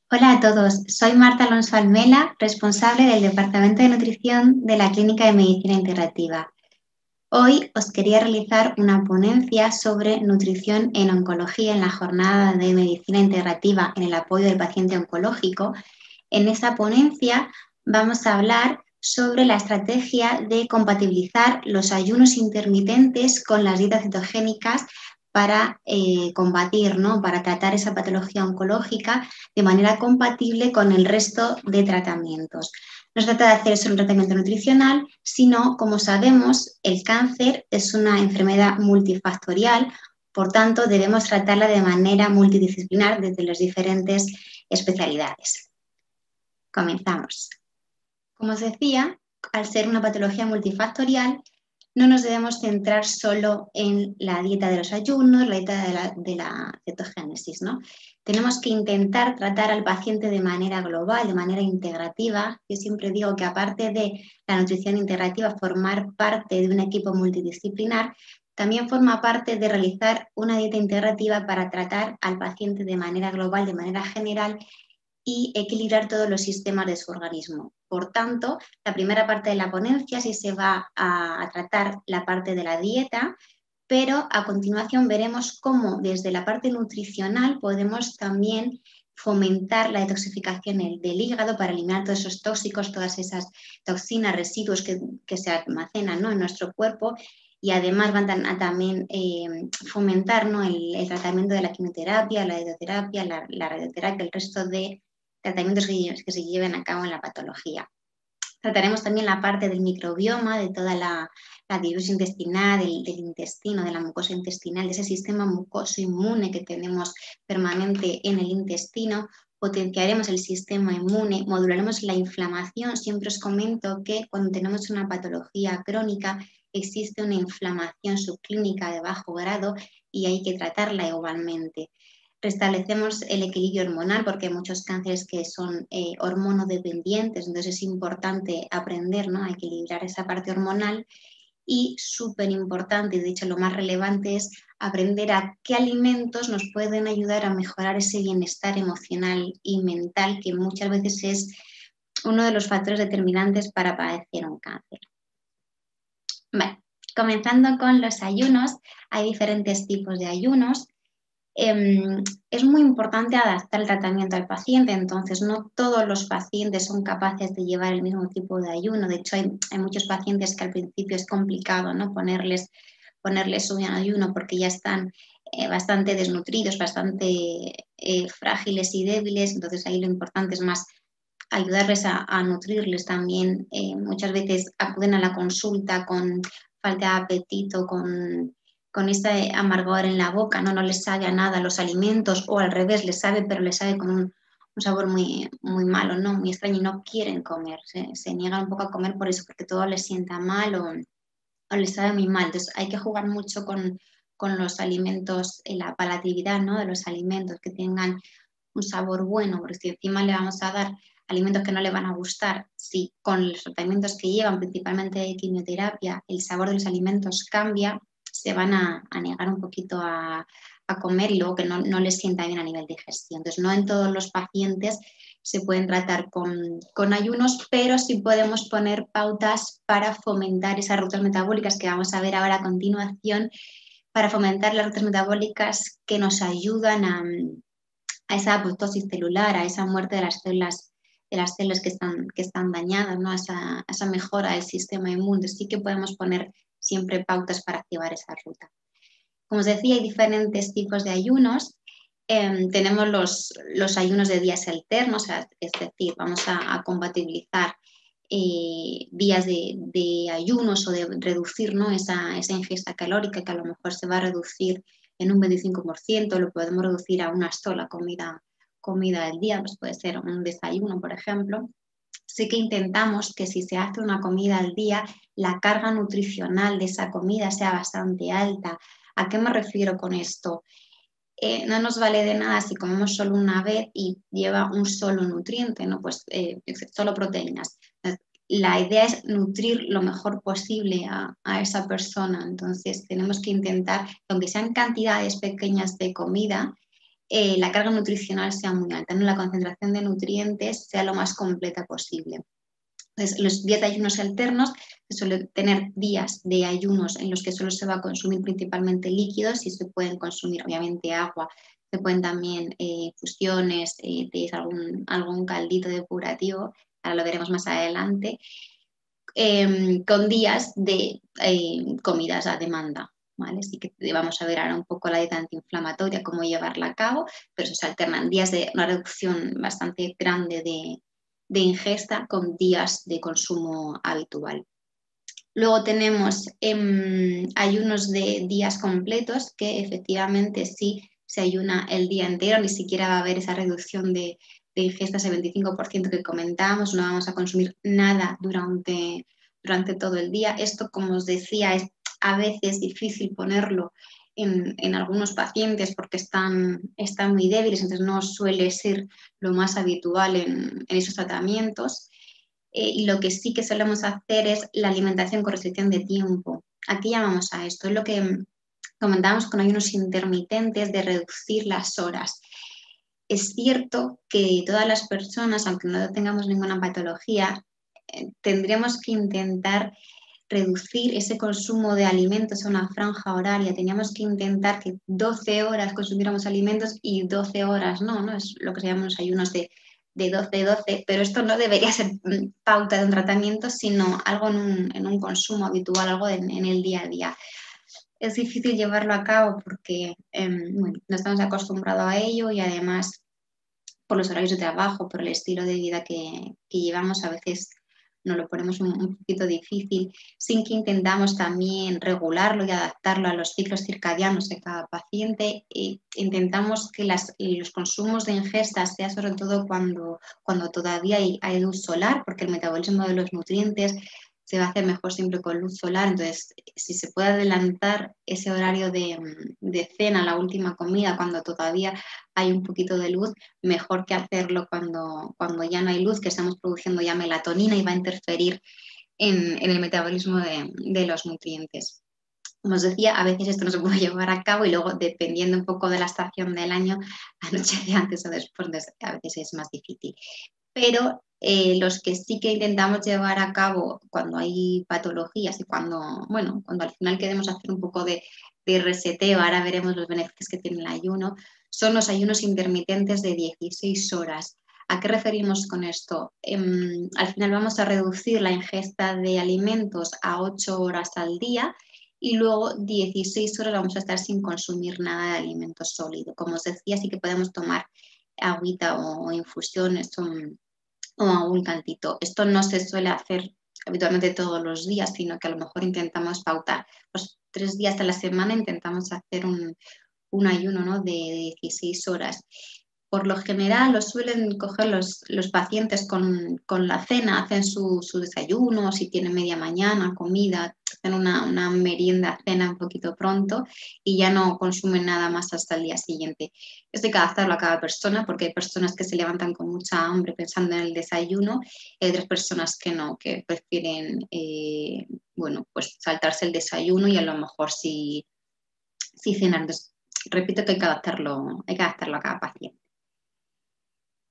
Hola a todos, soy Marta Alonso Almela, responsable del Departamento de Nutrición de la Clínica de Medicina Integrativa. Hoy os quería realizar una ponencia sobre nutrición en oncología en la jornada de Medicina Integrativa en el apoyo del paciente oncológico. En esta ponencia vamos a hablar sobre la estrategia de compatibilizar los ayunos intermitentes con las dietas cetogénicas para combatir, ¿no? Para tratar esa patología oncológica de manera compatible con el resto de tratamientos. No se trata de hacer solo un tratamiento nutricional, sino, como sabemos, el cáncer es una enfermedad multifactorial, por tanto, debemos tratarla de manera multidisciplinar desde las diferentes especialidades. Comenzamos. Como os decía, al ser una patología multifactorial, no nos debemos centrar solo en la dieta de los ayunos, la dieta de la cetogénesis, ¿no? Tenemos que intentar tratar al paciente de manera global, de manera integrativa. Yo siempre digo que aparte de la nutrición integrativa, formar parte de un equipo multidisciplinar, también forma parte de realizar una dieta integrativa para tratar al paciente de manera global, de manera general, y equilibrar todos los sistemas de su organismo. Por tanto, la primera parte de la ponencia sí se va a tratar la parte de la dieta, pero a continuación veremos cómo desde la parte nutricional podemos también fomentar la detoxificación del hígado para eliminar todos esos tóxicos, todas esas toxinas, residuos que se almacenan, ¿no?, en nuestro cuerpo, y además van a también fomentar, ¿no?, el tratamiento de la quimioterapia, la radioterapia, la radioterapia, el resto de tratamientos que se lleven a cabo en la patología. Trataremos también la parte del microbioma, de toda la diversidad intestinal, del intestino, de la mucosa intestinal, de ese sistema mucoso inmune que tenemos permanente en el intestino. Potenciaremos el sistema inmune, modularemos la inflamación. Siempre os comento que cuando tenemos una patología crónica existe una inflamación subclínica de bajo grado y hay que tratarla igualmente. Restablecemos el equilibrio hormonal porque hay muchos cánceres que son hormonodependientes, entonces es importante aprender, ¿no?, a equilibrar esa parte hormonal. Y súper importante, de hecho lo más relevante, es aprender a qué alimentos nos pueden ayudar a mejorar ese bienestar emocional y mental, que muchas veces es uno de los factores determinantes para padecer un cáncer. Vale, comenzando con los ayunos, hay diferentes tipos de ayunos. Es muy importante adaptar el tratamiento al paciente, entonces no todos los pacientes son capaces de llevar el mismo tipo de ayuno. De hecho, hay muchos pacientes que al principio es complicado, ¿no?, ponerles un ayuno porque ya están bastante desnutridos, bastante frágiles y débiles, entonces ahí lo importante es más ayudarles a nutrirles también. Muchas veces acuden a la consulta con falta de apetito, con ese amargor en la boca, ¿no? No les sabe a nada los alimentos, o al revés, les sabe, pero les sabe con un sabor muy, muy malo, ¿no?, muy extraño, y no quieren comer, se niegan un poco a comer por eso, porque todo les sienta mal o les sabe muy mal. Entonces hay que jugar mucho con los alimentos, la palatividad, ¿no?, de los alimentos, que tengan un sabor bueno, porque si encima le vamos a dar alimentos que no le van a gustar, si con los tratamientos que llevan, principalmente de quimioterapia, el sabor de los alimentos cambia, se van a negar un poquito a comer, y luego que no les sienta bien a nivel de digestión. Entonces, no en todos los pacientes se pueden tratar con ayunos, pero sí podemos poner pautas para fomentar esas rutas metabólicas que vamos a ver ahora a continuación, para fomentar las rutas metabólicas que nos ayudan a esa apoptosis celular, a esa muerte de las células que están dañadas, ¿no?, a esa mejora del sistema inmune. Sí que podemos poner siempre pautas para activar esa ruta. Como os decía, hay diferentes tipos de ayunos. Tenemos los ayunos de días alternos, es decir, vamos a compatibilizar días de ayunos o de reducir, ¿no?, esa ingesta calórica, que a lo mejor se va a reducir en un 25%, lo podemos reducir a una sola comida del día, pues puede ser un desayuno, por ejemplo. Sí que intentamos que si se hace una comida al día, la carga nutricional de esa comida sea bastante alta. ¿A qué me refiero con esto? No nos vale de nada si comemos solo una vez y lleva un solo nutriente, ¿no?, pues solo proteínas. La idea es nutrir lo mejor posible a esa persona. Entonces tenemos que intentar, aunque sean cantidades pequeñas de comida, la carga nutricional sea muy alta, ¿no? La concentración de nutrientes sea lo más completa posible. Entonces, los días de ayunos alternos se suelen tener días de ayunos en los que solo se va a consumir principalmente líquidos y se pueden consumir obviamente agua, se pueden también infusiones, algún caldito depurativo, ahora lo veremos más adelante, con días de comidas a demanda. ¿Vale? Así que vamos a ver ahora un poco la dieta antiinflamatoria, cómo llevarla a cabo, pero se alternan días de una reducción bastante grande de ingesta con días de consumo habitual. Luego tenemos ayunos de días completos, que efectivamente sí se ayuna el día entero, ni siquiera va a haber esa reducción de ingesta, ese 25% que comentábamos, no vamos a consumir nada durante todo el día. Esto, como os decía, es a veces difícil ponerlo en algunos pacientes porque están muy débiles, entonces no suele ser lo más habitual en esos tratamientos. Y lo que sí que solemos hacer es la alimentación con restricción de tiempo. Aquí llamamos a esto, es lo que comentábamos con ayunos intermitentes de reducir las horas. Es cierto que todas las personas, aunque no tengamos ninguna patología, tendríamos que intentar reducir ese consumo de alimentos a una franja horaria. Teníamos que intentar que 12 horas consumiéramos alimentos y 12 horas no es lo que se llaman los ayunos de 12-12, pero esto no debería ser pauta de un tratamiento, sino algo en un consumo habitual, algo en el día a día. Es difícil llevarlo a cabo porque bueno, no estamos acostumbrados a ello y además por los horarios de trabajo, por el estilo de vida que llevamos, a veces nos lo ponemos un poquito difícil, sin que intentamos también regularlo y adaptarlo a los ciclos circadianos de cada paciente. E intentamos que los consumos de ingesta sea sobre todo cuando todavía hay luz solar, porque el metabolismo de los nutrientes se va a hacer mejor siempre con luz solar. Entonces, si se puede adelantar ese horario de cena, la última comida, cuando todavía hay un poquito de luz, mejor que hacerlo cuando ya no hay luz, que estamos produciendo ya melatonina y va a interferir en el metabolismo de los nutrientes. Como os decía, a veces esto no se puede llevar a cabo y luego, dependiendo un poco de la estación del año, anochece antes o después, a veces es más difícil. Pero los que sí que intentamos llevar a cabo cuando hay patologías y cuando al final queremos hacer un poco de reseteo, ahora veremos los beneficios que tiene el ayuno, son los ayunos intermitentes de 16 horas. ¿A qué referimos con esto? Al final vamos a reducir la ingesta de alimentos a 8 horas al día y luego 16 horas vamos a estar sin consumir nada de alimento sólido. Como os decía, sí que podemos tomar agüita o infusiones o algún cantito. Esto no se suele hacer habitualmente todos los días, sino que a lo mejor intentamos pautar. Pues 3 días a la semana intentamos hacer un ayuno, ¿no?, de 16 horas. Por lo general lo suelen coger los pacientes con la cena, hacen su desayuno, si tienen media mañana, comida, hacen una merienda, cena un poquito pronto y ya no consumen nada más hasta el día siguiente. Esto hay que adaptarlo a cada persona porque hay personas que se levantan con mucha hambre pensando en el desayuno y hay otras personas que no, que prefieren pues saltarse el desayuno y a lo mejor sí cenar. Entonces, repito que hay que adaptarlo a cada paciente.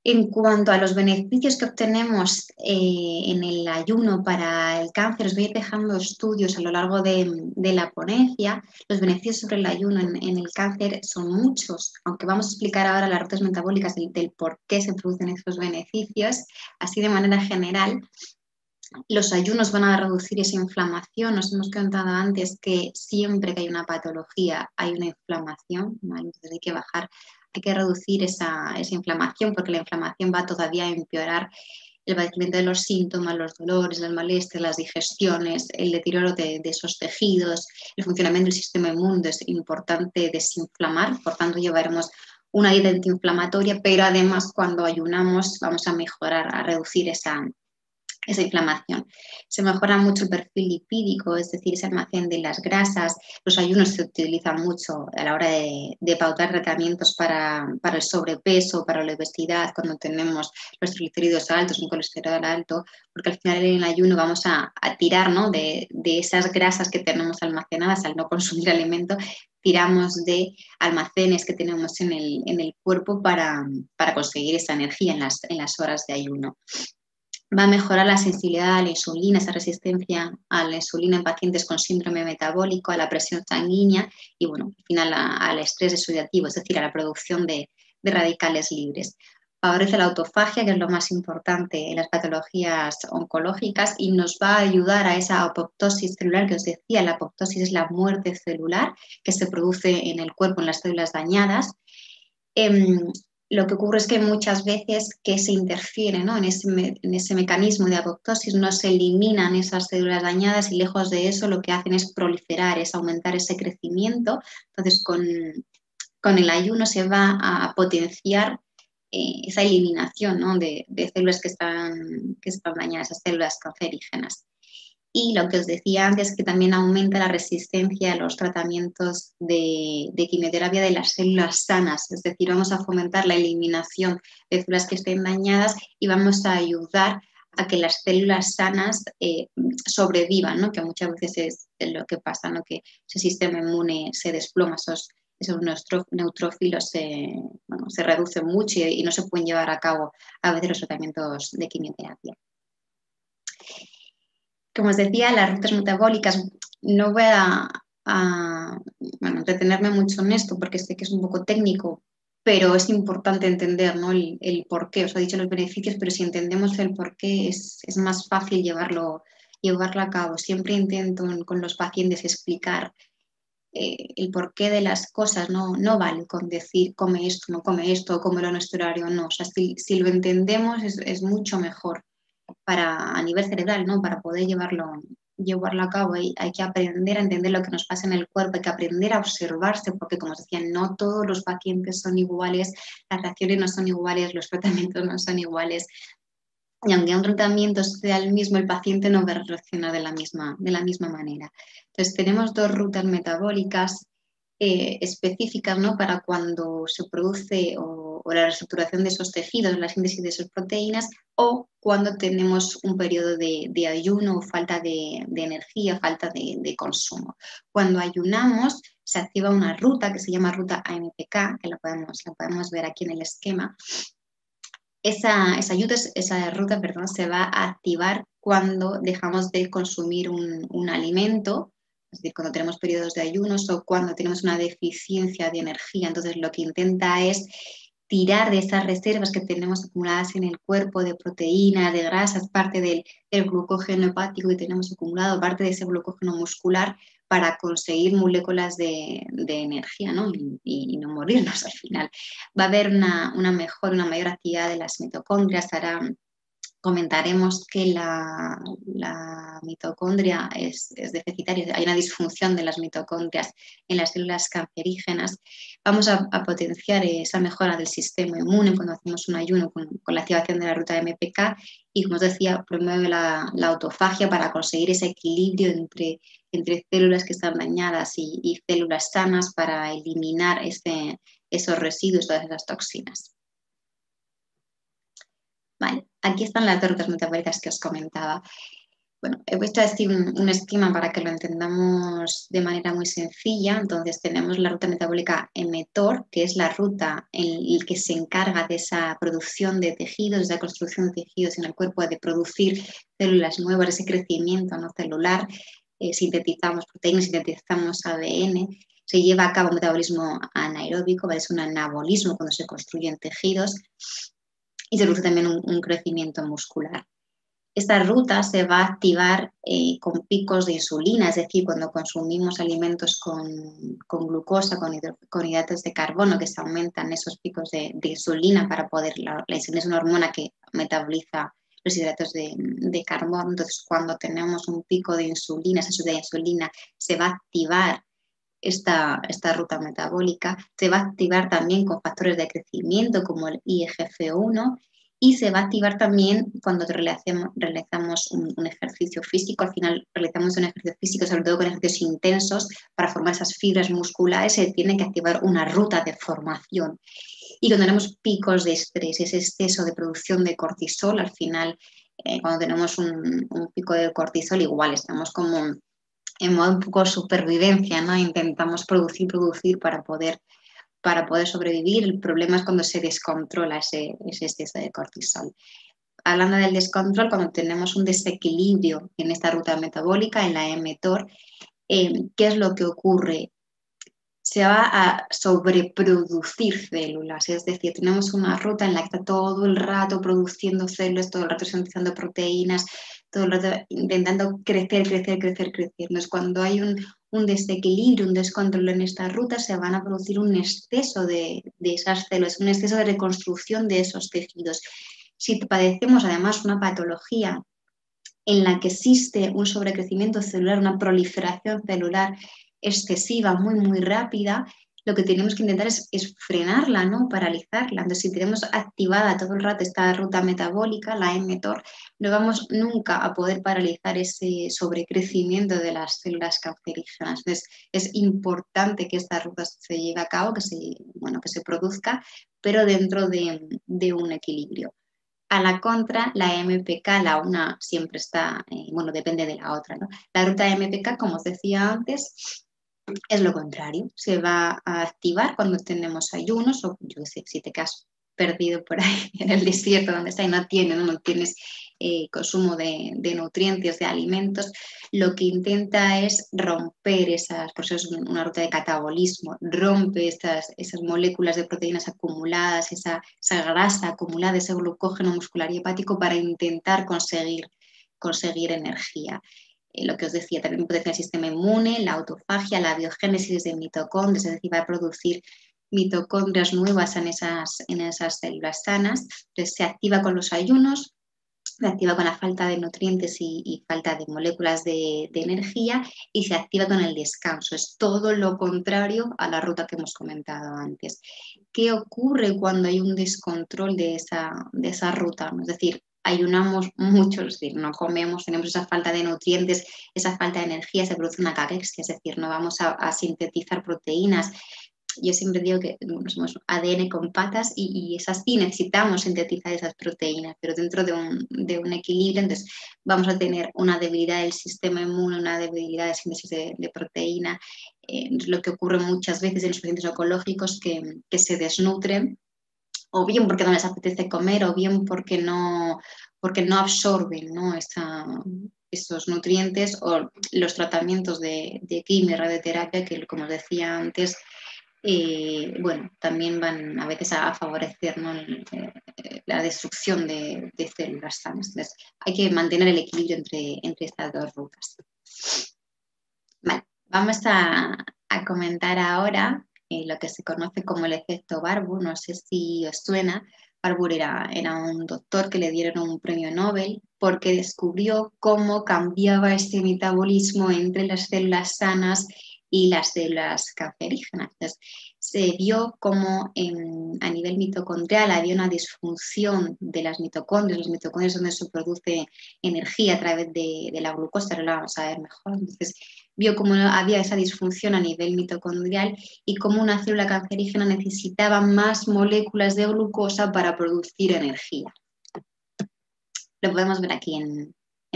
En cuanto a los beneficios que obtenemos en el ayuno para el cáncer, os voy a ir dejando estudios a lo largo de la ponencia. Los beneficios sobre el ayuno en el cáncer son muchos, aunque vamos a explicar ahora las rutas metabólicas del por qué se producen estos beneficios. Así, de manera general, los ayunos van a reducir esa inflamación. Nos hemos contado antes que siempre que hay una patología hay una inflamación, ¿vale? Entonces hay que reducir esa inflamación porque la inflamación va todavía a empeorar el padecimiento de los síntomas, los dolores, las molestias, las digestiones, el deterioro de esos tejidos, el funcionamiento del sistema inmune. Es importante desinflamar, por tanto llevaremos una dieta antiinflamatoria, pero además cuando ayunamos vamos a mejorar, a reducir esa inflamación. Se mejora mucho el perfil lipídico, es decir, ese almacén de las grasas. Los ayunos se utilizan mucho a la hora de pautar tratamientos para el sobrepeso, para la obesidad, cuando tenemos los triglicéridos altos, un colesterol alto, porque al final en el ayuno vamos a tirar, ¿no?, de esas grasas que tenemos almacenadas al no consumir alimento, tiramos de almacenes que tenemos en el cuerpo para conseguir esa energía en las horas de ayuno. Va a mejorar la sensibilidad a la insulina, esa resistencia a la insulina en pacientes con síndrome metabólico, a la presión sanguínea y, bueno, al final al estrés oxidativo, es decir, a la producción de radicales libres. Favorece la autofagia, que es lo más importante en las patologías oncológicas, y nos va a ayudar a esa apoptosis celular que os decía. La apoptosis es la muerte celular que se produce en el cuerpo, en las células dañadas. Lo que ocurre es que muchas veces que se interfiere, ¿no?, en ese mecanismo de apoptosis, no se eliminan esas células dañadas y lejos de eso lo que hacen es proliferar, es aumentar ese crecimiento. Entonces con el ayuno se va a potenciar esa eliminación, ¿no?, de células que están dañadas, esas células cancerígenas. Y lo que os decía antes, que también aumenta la resistencia a los tratamientos de quimioterapia de las células sanas, es decir, vamos a fomentar la eliminación de células que estén dañadas y vamos a ayudar a que las células sanas sobrevivan, ¿no?, que muchas veces es lo que pasa, ¿no?, que ese sistema inmune se desploma, esos neutrófilos se reducen mucho y no se pueden llevar a cabo a veces los tratamientos de quimioterapia. Como os decía, las rutas metabólicas, no voy a entretenerme mucho en esto porque sé que es un poco técnico, pero es importante entender, ¿no?, el porqué. Os he dicho los beneficios, pero si entendemos el porqué es más fácil llevarlo a cabo. Siempre intento con los pacientes explicar el porqué de las cosas. No vale con decir come esto, no come esto, cómelo en este horario, no. O sea, si lo entendemos es mucho mejor a nivel cerebral, ¿no?, para poder llevarlo a cabo. Hay que aprender a entender lo que nos pasa en el cuerpo, hay que aprender a observarse, porque como os decía, no todos los pacientes son iguales, las reacciones no son iguales, los tratamientos no son iguales. Y aunque un tratamiento sea el mismo, el paciente no va a reaccionar de la misma manera. Entonces, tenemos dos rutas metabólicas específicas, ¿no?, para cuando se produce o la reestructuración de esos tejidos, la síntesis de esas proteínas, o cuando tenemos un periodo de ayuno o falta de energía, falta de consumo. Cuando ayunamos, se activa una ruta que se llama ruta AMPK, que la podemos ver aquí en el esquema. Esa ruta se va a activar cuando dejamos de consumir un alimento, es decir, cuando tenemos periodos de ayunos o cuando tenemos una deficiencia de energía. Entonces, lo que intenta es tirar de esas reservas que tenemos acumuladas en el cuerpo de proteínas, de grasas, parte del glucógeno hepático que tenemos acumulado, parte de ese glucógeno muscular, para conseguir moléculas de energía, ¿no?, y no morirnos al final. Va a haber una mayor actividad de las mitocondrias. Ahora comentaremos que la mitocondria es deficitaria, hay una disfunción de las mitocondrias en las células cancerígenas. Vamos a potenciar esa mejora del sistema inmune cuando hacemos un ayuno con la activación de la ruta MPK y, como os decía, promueve la autofagia para conseguir ese equilibrio entre células que están dañadas y células sanas para eliminar esos residuos, todas esas toxinas. Vale, aquí están las dos rutas metabólicas que os comentaba. Bueno, he puesto así un esquema para que lo entendamos de manera muy sencilla. Entonces tenemos la ruta metabólica mTOR, que es la ruta en la que se encarga de esa producción de tejidos, de la construcción de tejidos en el cuerpo, de producir células nuevas, ese crecimiento no celular. Sintetizamos proteínas, sintetizamos ADN. Se lleva a cabo un metabolismo anaeróbico, ¿vale? Es un anabolismo cuando se construyen tejidos. Y se produce también un crecimiento muscular. Esta ruta se va a activar con picos de insulina, es decir, cuando consumimos alimentos con glucosa, con hidratos de carbono, que se aumentan esos picos de insulina para poder... La insulina es una hormona que metaboliza los hidratos de carbono. Entonces, cuando tenemos un pico de insulina, esa subida de insulina, se va a activar esta ruta metabólica. Se va a activar también con factores de crecimiento como el IGF-1 y se va a activar también cuando realizamos un ejercicio físico. Al final realizamos un ejercicio físico, sobre todo con ejercicios intensos, para formar esas fibras musculares se tiene que activar una ruta de formación. Y cuando tenemos picos de estrés, ese exceso de producción de cortisol, al final cuando tenemos un pico de cortisol igual estamos como en modo un poco supervivencia, ¿no? Intentamos producir para poder sobrevivir. El problema es cuando se descontrola ese exceso de cortisol. Hablando del descontrol, cuando tenemos un desequilibrio en esta ruta metabólica, en la mTOR, ¿qué es lo que ocurre? Se va a sobreproducir células, es decir, tenemos una ruta en la que está todo el rato produciendo células, todo el rato sintetizando proteínas, todo el rato intentando crecer. Entonces, cuando hay un desequilibrio, un descontrol en esta ruta, se van a producir un exceso de esas células, un exceso de reconstrucción de esos tejidos. Si padecemos además una patología en la que existe un sobrecrecimiento celular, una proliferación celular excesiva, muy rápida, lo que tenemos que intentar es frenarla, ¿no? Paralizarla. Entonces, si tenemos activada todo el rato esta ruta metabólica, la mTOR, no vamos nunca a poder paralizar ese sobrecrecimiento de las células cancerígenas. Entonces, es importante que esta ruta se lleve a cabo, que se produzca, pero dentro de un equilibrio. A la contra, la MPK, la una siempre está, depende de la otra, ¿no? La ruta MPK, como os decía antes, es lo contrario. Se va a activar cuando tenemos ayunos o, yo qué sé, si te quedas perdido por ahí en el desierto donde está y no tienes consumo de nutrientes, de alimentos, lo que intenta es romper por eso es una ruta de catabolismo, rompe esas moléculas de proteínas acumuladas, esa grasa acumulada, ese glucógeno muscular y hepático para intentar conseguir energía. Lo que os decía, también potencia el sistema inmune, la autofagia, la biogénesis de mitocondrias, es decir, va a producir mitocondrias nuevas en esas células sanas. Entonces se activa con los ayunos, se activa con la falta de nutrientes y falta de moléculas de energía y se activa con el descanso. Es todo lo contrario a la ruta que hemos comentado antes. ¿Qué ocurre cuando hay un descontrol de esa ruta? Es decir, ayunamos mucho, es decir, no comemos, tenemos esa falta de nutrientes, esa falta de energía, se produce una cagexia, es decir, no vamos a sintetizar proteínas. Yo siempre digo que somos ADN con patas y es así, necesitamos sintetizar esas proteínas, pero dentro de un equilibrio, entonces vamos a tener una debilidad del sistema inmune, una debilidad de síntesis de proteína, lo que ocurre muchas veces en los pacientes oncológicos que se desnutren, o bien porque no les apetece comer, o bien porque no absorben, ¿no? Esos nutrientes, o los tratamientos de quimio y radioterapia, que como os decía antes, también van a veces a favorecer, ¿no? La destrucción de células sanas. Entonces, hay que mantener el equilibrio entre estas dos rutas. Vale, vamos a comentar ahora lo que se conoce como el efecto Barbour. No sé si os suena. Barbour era un doctor que le dieron un premio Nobel porque descubrió cómo cambiaba este metabolismo entre las células sanas y las células cancerígenas. Entonces, se vio cómo a nivel mitocondrial había una disfunción de las mitocondrias. Los mitocondrias es donde se produce energía a través de la glucosa, ahora lo vamos a ver mejor. Entonces, vio cómo había esa disfunción a nivel mitocondrial y cómo una célula cancerígena necesitaba más moléculas de glucosa para producir energía. Lo podemos ver aquí en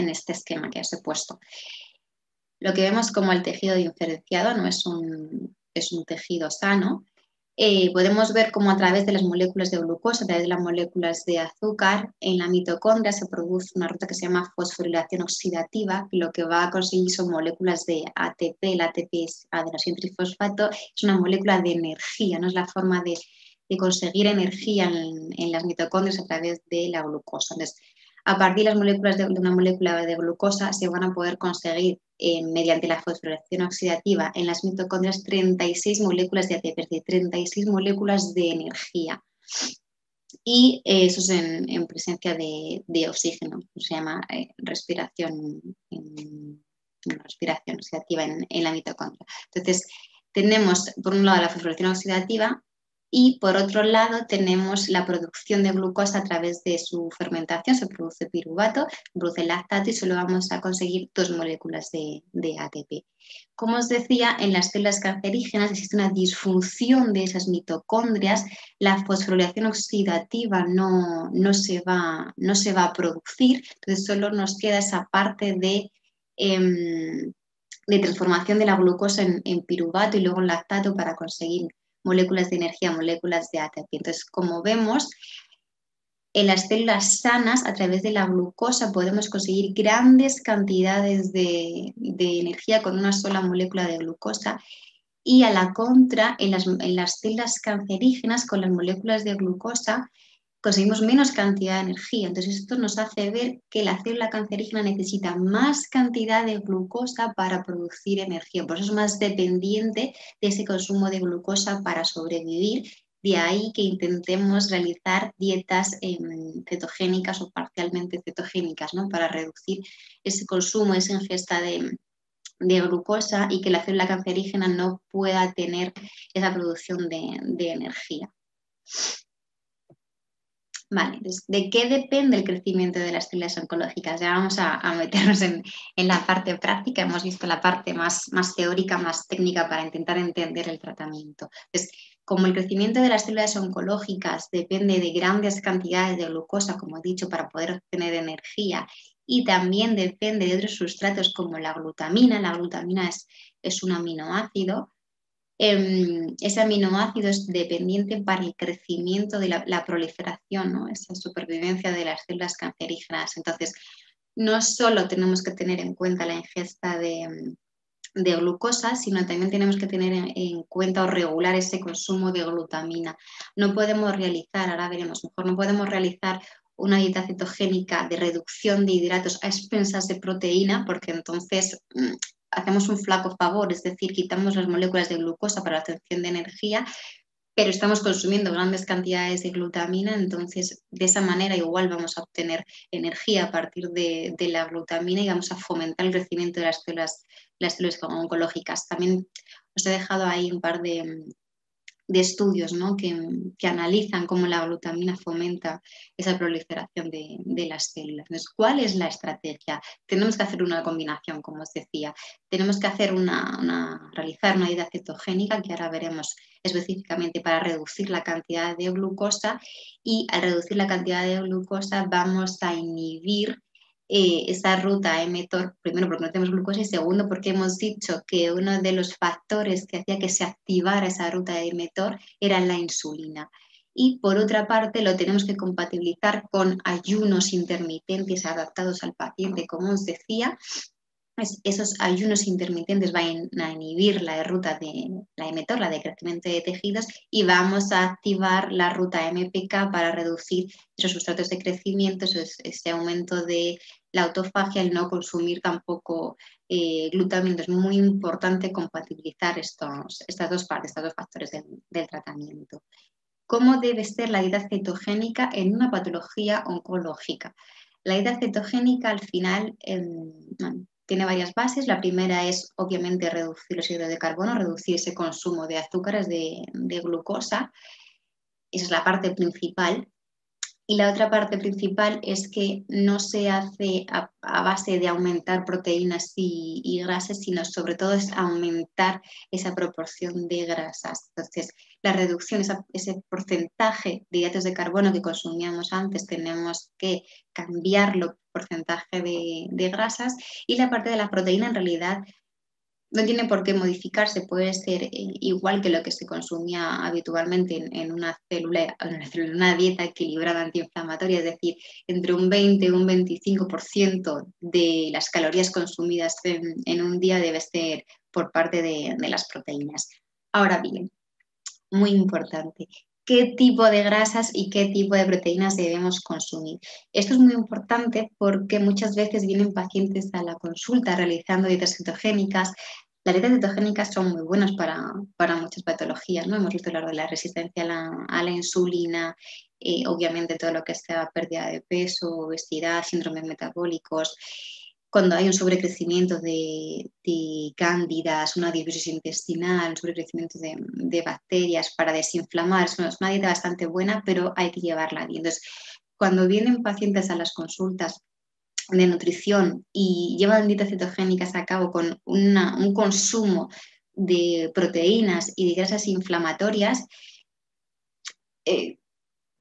este esquema que os he puesto. Lo que vemos como el tejido diferenciado no es un tejido sano. Podemos ver cómo a través de las moléculas de glucosa, a través de las moléculas de azúcar, en la mitocondria se produce una ruta que se llama fosforilación oxidativa, que lo que va a conseguir son moléculas de ATP. El ATP es adenosín trifosfato, es una molécula de energía, no es la forma de conseguir energía en las mitocondrias a través de la glucosa. Entonces, a partir de las moléculas de una molécula de glucosa se van a poder conseguir mediante la fosforilación oxidativa en las mitocondrias 36 moléculas de ATP, es decir, 36 moléculas de energía. Y eso es en presencia de oxígeno, se llama respiración oxidativa en la mitocondria. Entonces, tenemos por un lado la fosforilación oxidativa y por otro lado tenemos la producción de glucosa a través de su fermentación, se produce piruvato, se produce lactato y solo vamos a conseguir 2 moléculas de ATP. Como os decía, en las células cancerígenas existe una disfunción de esas mitocondrias, la fosforilación oxidativa no se va a producir, entonces solo nos queda esa parte de transformación de la glucosa en piruvato y luego en lactato para conseguir moléculas de energía, moléculas de ATP. Entonces, como vemos, en las células sanas, a través de la glucosa, podemos conseguir grandes cantidades de energía con una sola molécula de glucosa. Y a la contra, en las células cancerígenas, con las moléculas de glucosa, conseguimos menos cantidad de energía. Entonces, esto nos hace ver que la célula cancerígena necesita más cantidad de glucosa para producir energía. Por eso es más dependiente de ese consumo de glucosa para sobrevivir. De ahí que intentemos realizar dietas cetogénicas o parcialmente cetogénicas, ¿no? Para reducir ese consumo, esa ingesta de glucosa y que la célula cancerígena no pueda tener esa producción de energía. Vale, entonces, ¿de qué depende el crecimiento de las células oncológicas? Ya vamos a meternos en la parte práctica. Hemos visto la parte más teórica, más técnica para intentar entender el tratamiento. Entonces, como el crecimiento de las células oncológicas depende de grandes cantidades de glucosa, como he dicho, para poder obtener energía, y también depende de otros sustratos como la glutamina es un aminoácido. Ese aminoácido es dependiente para el crecimiento de la proliferación, ¿no? Esa supervivencia de las células cancerígenas. Entonces, no solo tenemos que tener en cuenta la ingesta de glucosa, sino también tenemos que tener en cuenta o regular ese consumo de glutamina. No podemos realizar, ahora veremos mejor, no podemos realizar una dieta cetogénica de reducción de hidratos a expensas de proteína, porque entonces hacemos un flaco favor, es decir, quitamos las moléculas de glucosa para la obtención de energía, pero estamos consumiendo grandes cantidades de glutamina, entonces de esa manera igual vamos a obtener energía a partir de la glutamina y vamos a fomentar el crecimiento de las células oncológicas. También os he dejado ahí un par de estudios, ¿no? que analizan cómo la glutamina fomenta esa proliferación de las células. Entonces, ¿cuál es la estrategia? Tenemos que hacer una combinación, como os decía. Tenemos que hacer realizar una dieta cetogénica, que ahora veremos específicamente para reducir la cantidad de glucosa, y al reducir la cantidad de glucosa vamos a inhibir esa ruta mTOR, primero porque no tenemos glucosa y segundo porque hemos dicho que uno de los factores que hacía que se activara esa ruta de mTOR era la insulina. Y por otra parte lo tenemos que compatibilizar con ayunos intermitentes adaptados al paciente, como os decía. Esos ayunos intermitentes van a inhibir la ruta de la mTOR, la de crecimiento de tejidos, y vamos a activar la ruta MPK para reducir esos sustratos de crecimiento, ese aumento de la autofagia, el no consumir tampoco glutamina. Es muy importante compatibilizar estas dos partes, estos dos factores del tratamiento. ¿Cómo debe ser la dieta cetogénica en una patología oncológica? La dieta cetogénica al final tiene varias bases. La primera es obviamente reducir los hidratos de carbono, reducir ese consumo de azúcares, de glucosa. Esa es la parte principal. Y la otra parte principal es que no se hace a base de aumentar proteínas y grasas, sino sobre todo es aumentar esa proporción de grasas. Entonces, la reducción, ese porcentaje de hidratos de carbono que consumíamos antes, tenemos que cambiarlo por porcentaje de grasas, y la parte de la proteína en realidad no tiene por qué modificarse, puede ser igual que lo que se consumía habitualmente en una célula, en una dieta equilibrada antiinflamatoria, es decir, entre un 20 y un 25% de las calorías consumidas en un día debe ser por parte de las proteínas. Ahora bien, muy importante, ¿qué tipo de grasas y qué tipo de proteínas debemos consumir? Esto es muy importante porque muchas veces vienen pacientes a la consulta realizando dietas cetogénicas. Las dietas cetogénicas son muy buenas para muchas patologías, ¿no? Hemos visto lo de la resistencia a la insulina, obviamente todo lo que sea pérdida de peso, obesidad, síndromes metabólicos. Cuando hay un sobrecrecimiento de cándidas, una disbiosis intestinal, un sobrecrecimiento de bacterias para desinflamar, es una dieta bastante buena, pero hay que llevarla bien. Entonces, cuando vienen pacientes a las consultas de nutrición y llevan dietas cetogénicas a cabo con un consumo de proteínas y de grasas inflamatorias,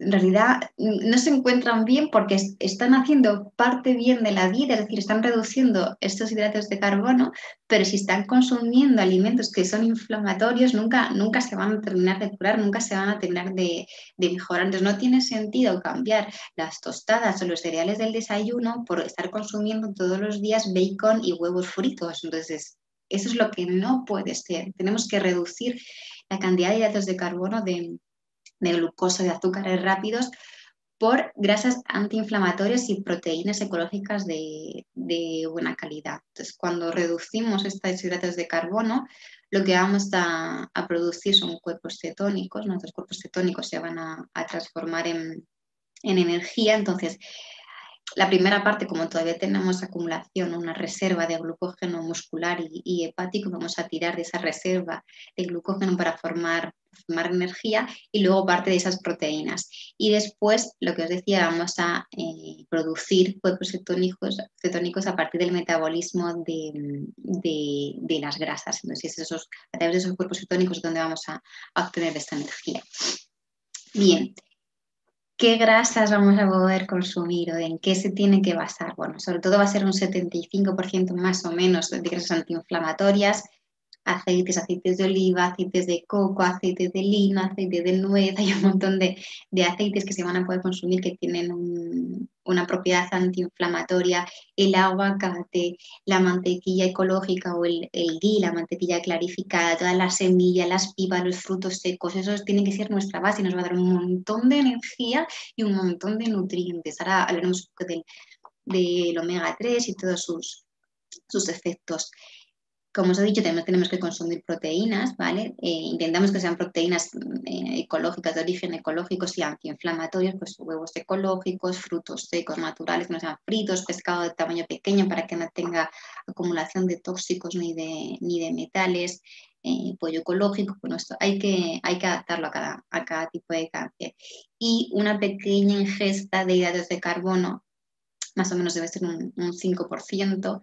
en realidad no se encuentran bien porque están haciendo parte bien de la vida, es decir, están reduciendo estos hidratos de carbono, pero si están consumiendo alimentos que son inflamatorios, nunca se van a terminar de curar, nunca se van a terminar de mejorar. Entonces no tiene sentido cambiar las tostadas o los cereales del desayuno por estar consumiendo todos los días bacon y huevos fritos. Entonces, eso es lo que no puede ser. Tenemos que reducir la cantidad de hidratos de carbono de glucosa, de azúcares rápidos, por grasas antiinflamatorias y proteínas ecológicas de buena calidad. Entonces, cuando reducimos estos hidratos de carbono, lo que vamos a producir son cuerpos cetónicos, nuestros cuerpos cetónicos se van a transformar en energía. Entonces, la primera parte, como todavía tenemos acumulación, una reserva de glucógeno muscular y hepático, vamos a tirar de esa reserva de glucógeno para formar energía, y luego parte de esas proteínas. Y después, lo que os decía, vamos a producir cuerpos cetónicos a partir del metabolismo de las grasas. Entonces, a través de esos cuerpos cetónicos es donde vamos a obtener esta energía. Bien. ¿Qué grasas vamos a poder consumir o en qué se tiene que basar? Bueno, sobre todo va a ser un 75% más o menos de grasas antiinflamatorias, aceites de oliva, aceites de coco, aceites de lino, aceite de nuez. Hay un montón de aceites que se van a poder consumir que tienen una propiedad antiinflamatoria. El aguacate, la mantequilla ecológica o el ghee, la mantequilla clarificada, todas las semillas, las pipas, los frutos secos, esos tienen que ser nuestra base y nos va a dar un montón de energía y un montón de nutrientes. Ahora hablaremos un poco del omega 3 y todos sus efectos. Como os he dicho, también tenemos que consumir proteínas, ¿vale? Intentamos que sean proteínas ecológicas, de origen ecológico y antiinflamatorios, pues huevos ecológicos, frutos secos naturales, que no sean fritos, pescado de tamaño pequeño para que no tenga acumulación de tóxicos ni de metales, pollo ecológico. Bueno, esto hay que adaptarlo a cada tipo de cáncer. Y una pequeña ingesta de hidratos de carbono, más o menos debe ser un 5%.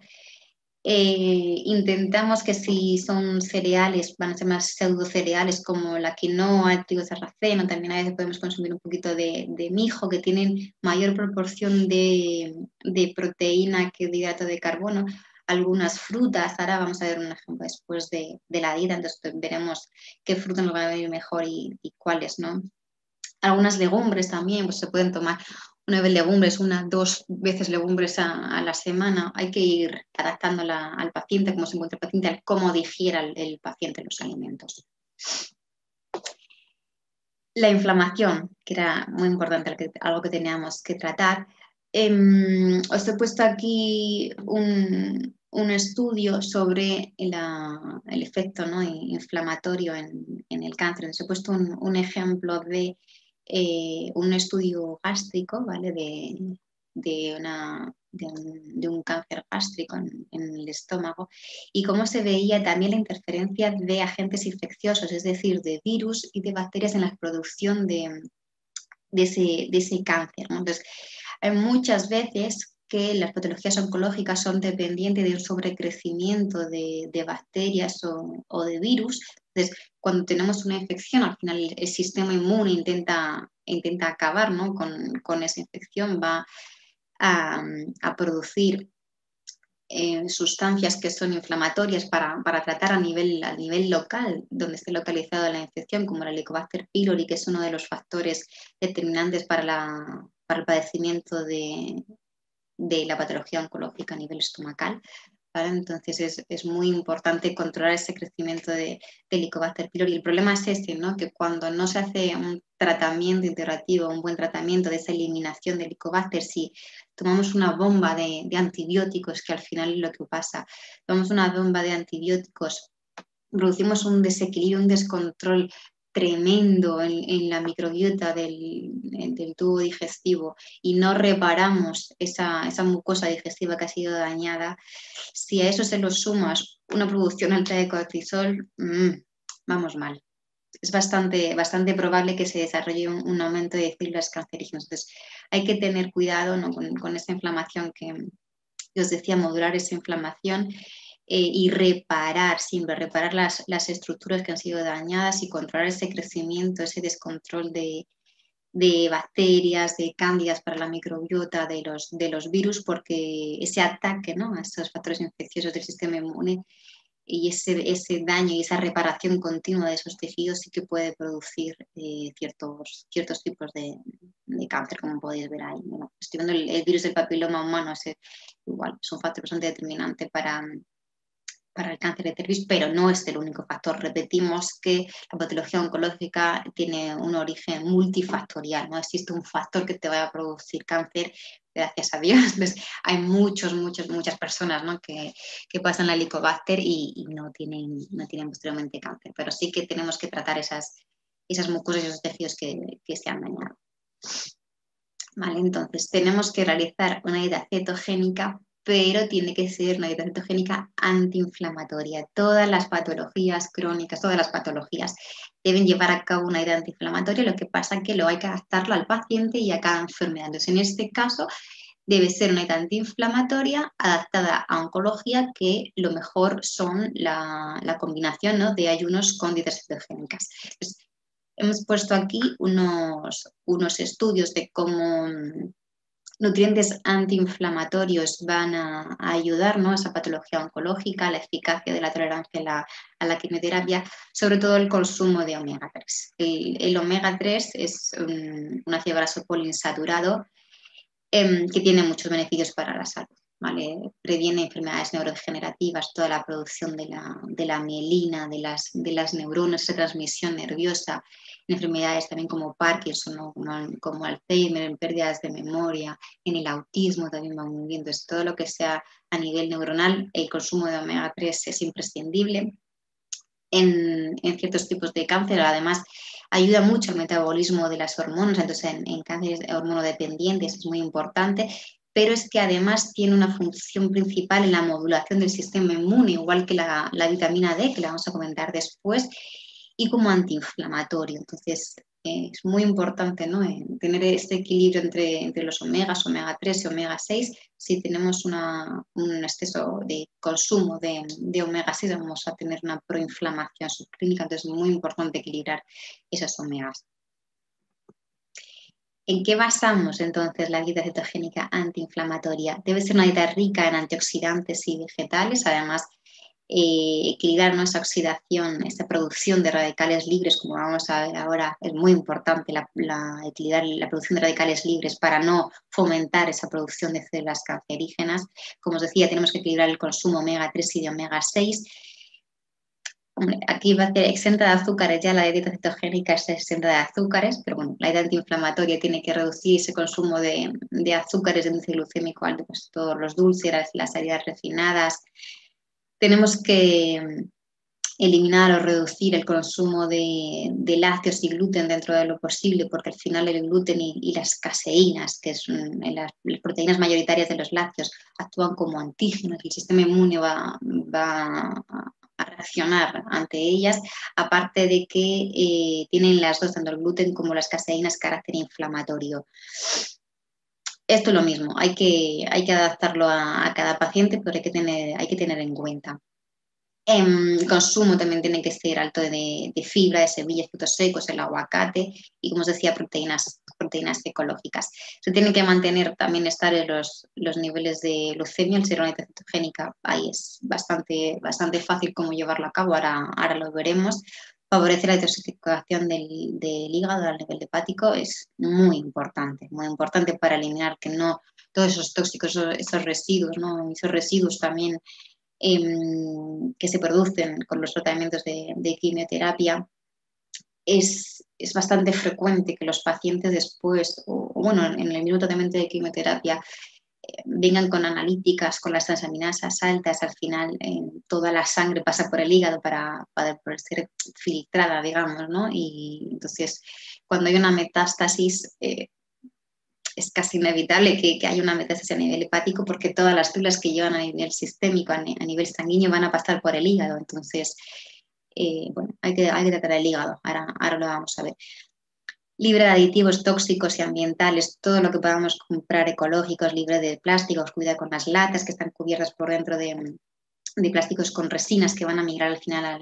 Intentamos que si son cereales, van a ser más pseudo cereales como la quinoa, el trigo sarraceno. También a veces podemos consumir un poquito de mijo, que tienen mayor proporción de proteína que de hidrato de carbono. Algunas frutas, ahora vamos a ver un ejemplo después de la dieta, entonces veremos qué frutas nos van a venir mejor y cuáles, ¿no? Algunas legumbres también, pues se pueden tomar 9 legumbres, 2 veces legumbres a la semana. Hay que ir adaptándola al paciente, cómo se encuentra el paciente, al cómo digiera el paciente los alimentos. La inflamación, que era muy importante, algo que teníamos que tratar. Os he puesto aquí un estudio sobre el efecto, ¿no?, inflamatorio en el cáncer. Os he puesto un ejemplo de un estudio gástrico, ¿vale?, de un cáncer gástrico en el estómago, y cómo se veía también la interferencia de agentes infecciosos, es decir, de virus y de bacterias en la producción de ese cáncer, ¿no? Entonces, hay muchas veces que las patologías oncológicas son dependientes de un sobrecrecimiento de bacterias o de virus. Entonces, cuando tenemos una infección, al final el sistema inmune intenta acabar, ¿no?, con esa infección, va a producir sustancias que son inflamatorias para tratar a nivel local, donde esté localizada la infección, como el Helicobacter pylori, que es uno de los factores determinantes para el padecimiento de la patología oncológica a nivel estomacal, ¿vale? Entonces es muy importante controlar ese crecimiento de Helicobacter pylori. El problema es ese, ¿no?, que cuando no se hace un tratamiento integrativo, un buen tratamiento de esa eliminación de Helicobacter, si tomamos una bomba de antibióticos, que al final es lo que pasa, tomamos una bomba de antibióticos, producimos un desequilibrio, un descontrol tremendo en la microbiota del tubo digestivo y no reparamos esa mucosa digestiva que ha sido dañada. Si a eso se lo sumas una producción alta de cortisol, vamos mal. Es bastante probable que se desarrolle un aumento de células cancerígenas. Entonces, hay que tener cuidado, ¿no?, con esa inflamación que os decía, modular esa inflamación y reparar las estructuras que han sido dañadas y controlar ese crecimiento, ese descontrol de de bacterias, de cándidas para la microbiota de los virus, porque ese ataque, ¿no?, a esos factores infecciosos del sistema inmune y ese daño y esa reparación continua de esos tejidos sí que puede producir ciertos tipos de cáncer, como podéis ver ahí. Bueno, estoy viendo el virus del papiloma humano, igual es un factor bastante determinante para el cáncer de cervix, pero no es el único factor. Repetimos que la patología oncológica tiene un origen multifactorial, no existe un factor que te vaya a producir cáncer, gracias a Dios. Entonces, hay muchas personas, ¿no?, que pasan la Helicobacter y no tienen posteriormente cáncer, pero sí que tenemos que tratar esas mucosas y esos tejidos que se han dañado. Vale, entonces tenemos que realizar una dieta cetogénica, pero tiene que ser una dieta cetogénica antiinflamatoria. Todas las patologías crónicas, todas las patologías deben llevar a cabo una dieta antiinflamatoria, lo que pasa es que lo hay que adaptarlo al paciente y a cada enfermedad. Entonces, en este caso, debe ser una dieta antiinflamatoria adaptada a oncología, que lo mejor son la combinación, ¿no?, de ayunos con dietas cetogénicas. Entonces, hemos puesto aquí unos estudios de cómo nutrientes antiinflamatorios van a ayudar, ¿no?, a esa patología oncológica, a la eficacia de la tolerancia a la quimioterapia, sobre todo el consumo de omega 3. El omega 3 es un ácido graso poliinsaturado que tiene muchos beneficios para la salud. ¿Vale? Previene enfermedades neurodegenerativas, toda la producción de la mielina, de las neuronas, esa transmisión nerviosa, en enfermedades también como Parkinson, ¿no?, como Alzheimer, en pérdidas de memoria, en el autismo también van viendo. Todo lo que sea a nivel neuronal, el consumo de omega 3 es imprescindible. En ciertos tipos de cáncer, además, ayuda mucho al metabolismo de las hormonas, entonces en cánceres hormonodependientes es muy importante, pero es que además tiene una función principal en la modulación del sistema inmune, igual que la vitamina D, que la vamos a comentar después, y como antiinflamatorio. Entonces, es muy importante, ¿no?, tener este equilibrio entre los omegas, omega 3 y omega 6. Si tenemos un exceso de consumo de omega 6, vamos a tener una proinflamación subclínica, entonces es muy importante equilibrar esas omegas. ¿En qué basamos entonces la dieta cetogénica antiinflamatoria? Debe ser una dieta rica en antioxidantes y vegetales, además equilibrar esa oxidación, esta producción de radicales libres, como vamos a ver ahora, es muy importante equilibrar la producción de radicales libres para no fomentar esa producción de células cancerígenas. Como os decía, tenemos que equilibrar el consumo omega 3 y de omega 6. Hombre, aquí va a ser exenta de azúcares, ya la dieta cetogénica es exenta de azúcares, pero bueno, la dieta antiinflamatoria tiene que reducir ese consumo de azúcares, de índice glucémico alto, pues todos los dulces, las harinas refinadas. Tenemos que eliminar o reducir el consumo de lácteos y gluten dentro de lo posible, porque al final el gluten y las caseínas, que son las proteínas mayoritarias de los lácteos, actúan como antígenos y el sistema inmune va a reaccionar ante ellas, aparte de que tienen las dos, tanto el gluten como las caseínas, carácter inflamatorio. Esto es lo mismo, hay que adaptarlo a cada paciente, pero hay que tener en cuenta. El consumo también tiene que ser alto de fibra, de semillas, frutos secos, el aguacate y, como os decía, proteínas ecológicas. Se tienen que mantener también estables los niveles de glucemia, al ser una dieta cetogénica. Ahí es bastante fácil cómo llevarlo a cabo, ahora lo veremos. Favorecer la detoxificación del hígado al nivel hepático es muy importante para eliminar que no todos esos tóxicos, esos residuos, ¿no?, esos residuos también que se producen con los tratamientos de quimioterapia. Es bastante frecuente que los pacientes después, o bueno, en el mismo tratamiento de quimioterapia, vengan con analíticas, con las transaminasas altas. Al final toda la sangre pasa por el hígado para poder ser filtrada, digamos, ¿no? Y entonces, cuando hay una metástasis, es casi inevitable que haya una metástasis a nivel hepático, porque todas las células que llevan a nivel sistémico, a nivel sanguíneo, van a pasar por el hígado. Entonces, bueno, hay que tratar el hígado. Ahora lo vamos a ver. Libre de aditivos tóxicos y ambientales, todo lo que podamos comprar ecológicos, libre de plásticos, cuida con las latas que están cubiertas por dentro de plásticos con resinas que van a migrar al final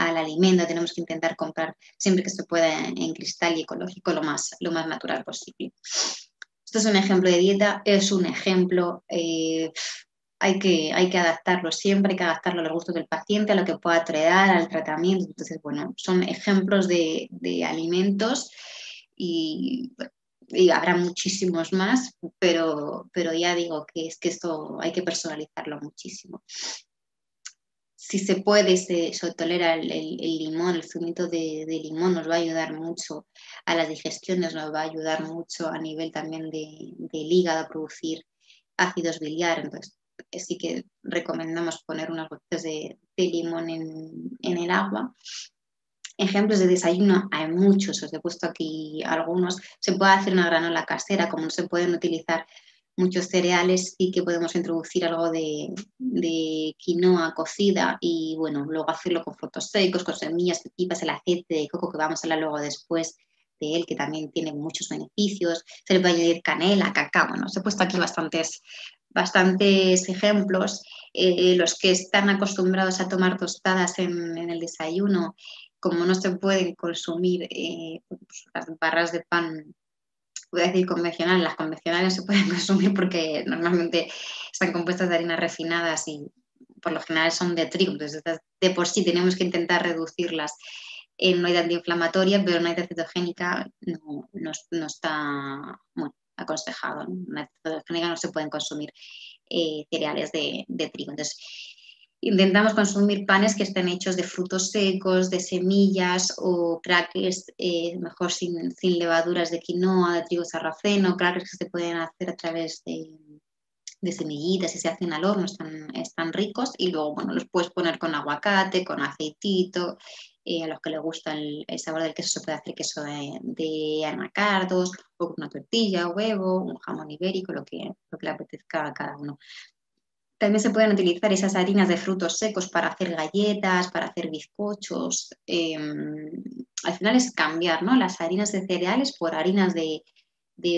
al alimento, tenemos que intentar comprar siempre que se pueda en cristal y ecológico lo más natural posible. Esto es un ejemplo de dieta, es un ejemplo, hay que adaptarlo siempre, hay que adaptarlo a los gustos del paciente, a lo que pueda tolerar, al tratamiento. Entonces, bueno, son ejemplos de alimentos y habrá muchísimos más, pero ya digo que es que esto hay que personalizarlo muchísimo. Si se puede, se tolera el limón, el zumito de limón nos va a ayudar mucho a las digestiones, nos va a ayudar mucho a nivel también del hígado a producir ácidos biliares. Entonces, sí que recomendamos poner unas gotitas de limón en el agua. Ejemplos de desayuno hay muchos, os he puesto aquí algunos. Se puede hacer una granola casera, como no se pueden utilizar muchos cereales, sí que podemos introducir algo de quinoa cocida y bueno, luego hacerlo con frutos secos, con semillas, pepitas, el aceite de coco que vamos a hablar luego después de él, que también tiene muchos beneficios. Se le puede añadir canela, cacao. Bueno, os he puesto aquí bastantes ejemplos. Los que están acostumbrados a tomar tostadas en el desayuno, como no se pueden consumir pues las barras de pan, voy a decir convencionales, las convencionales no se pueden consumir porque normalmente están compuestas de harinas refinadas y por lo general son de trigo, entonces de por sí tenemos que intentar reducirlas en una dieta antiinflamatoria, pero una dieta cetogénica no está muy aconsejado, ¿no? Una dieta cetogénica no se pueden consumir cereales de trigo. Entonces, intentamos consumir panes que estén hechos de frutos secos, de semillas o crackers, mejor sin levaduras de quinoa, de trigo sarraceno, crackers que se pueden hacer a través de semillitas y se hacen al horno, están ricos y luego, bueno, los puedes poner con aguacate, con aceitito, a los que les gusta el sabor del queso se puede hacer queso de anacardos o con una tortilla, huevo, un jamón ibérico, lo que le apetezca a cada uno. También se pueden utilizar esas harinas de frutos secos para hacer galletas, para hacer bizcochos. Al final es cambiar, ¿no?, las harinas de cereales por harinas de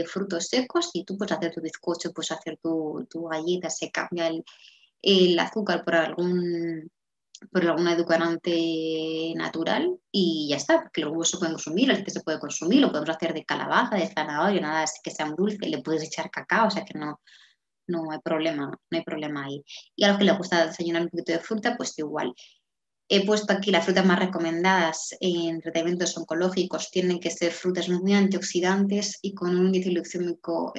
frutos secos y tú puedes hacer tu bizcocho, puedes hacer tu galleta, se cambia el azúcar por algún edulcorante natural y ya está, porque los huevos se pueden consumir, el aceite se puede consumir, lo podemos hacer de calabaza, de zanahoria, nada así que sea un dulce, le puedes echar cacao, o sea que no hay problema ahí. Y a los que les gusta desayunar un poquito de fruta, pues igual. He puesto aquí las frutas más recomendadas en tratamientos oncológicos. Tienen que ser frutas muy antioxidantes y con un índice glucémico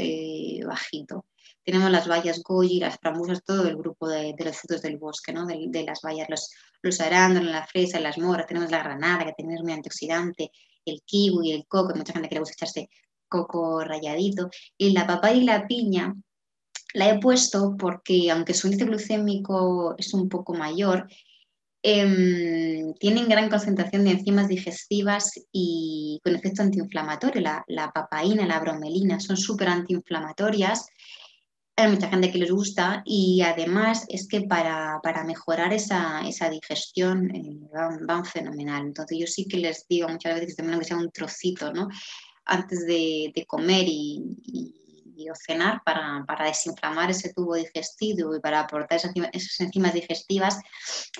bajito. Tenemos las bayas goji, las frambuesas, todo el grupo de los frutos del bosque, ¿no?, de las bayas, los arándanos, la fresa, las moras. Tenemos la granada, que también es muy antioxidante, el kiwi, el coco, hay mucha gente que le gusta echarse coco ralladito. Y la papaya y la piña la he puesto porque, aunque su índice glucémico es un poco mayor, tienen gran concentración de enzimas digestivas y con efecto antiinflamatorio. La papaína, la bromelina son súper antiinflamatorias. Hay mucha gente que les gusta y además es que para mejorar esa digestión van fenomenal. Entonces yo sí que les digo muchas veces que sea un trocito, ¿no?, antes de comer o cenar para desinflamar ese tubo digestivo y para aportar esas enzimas digestivas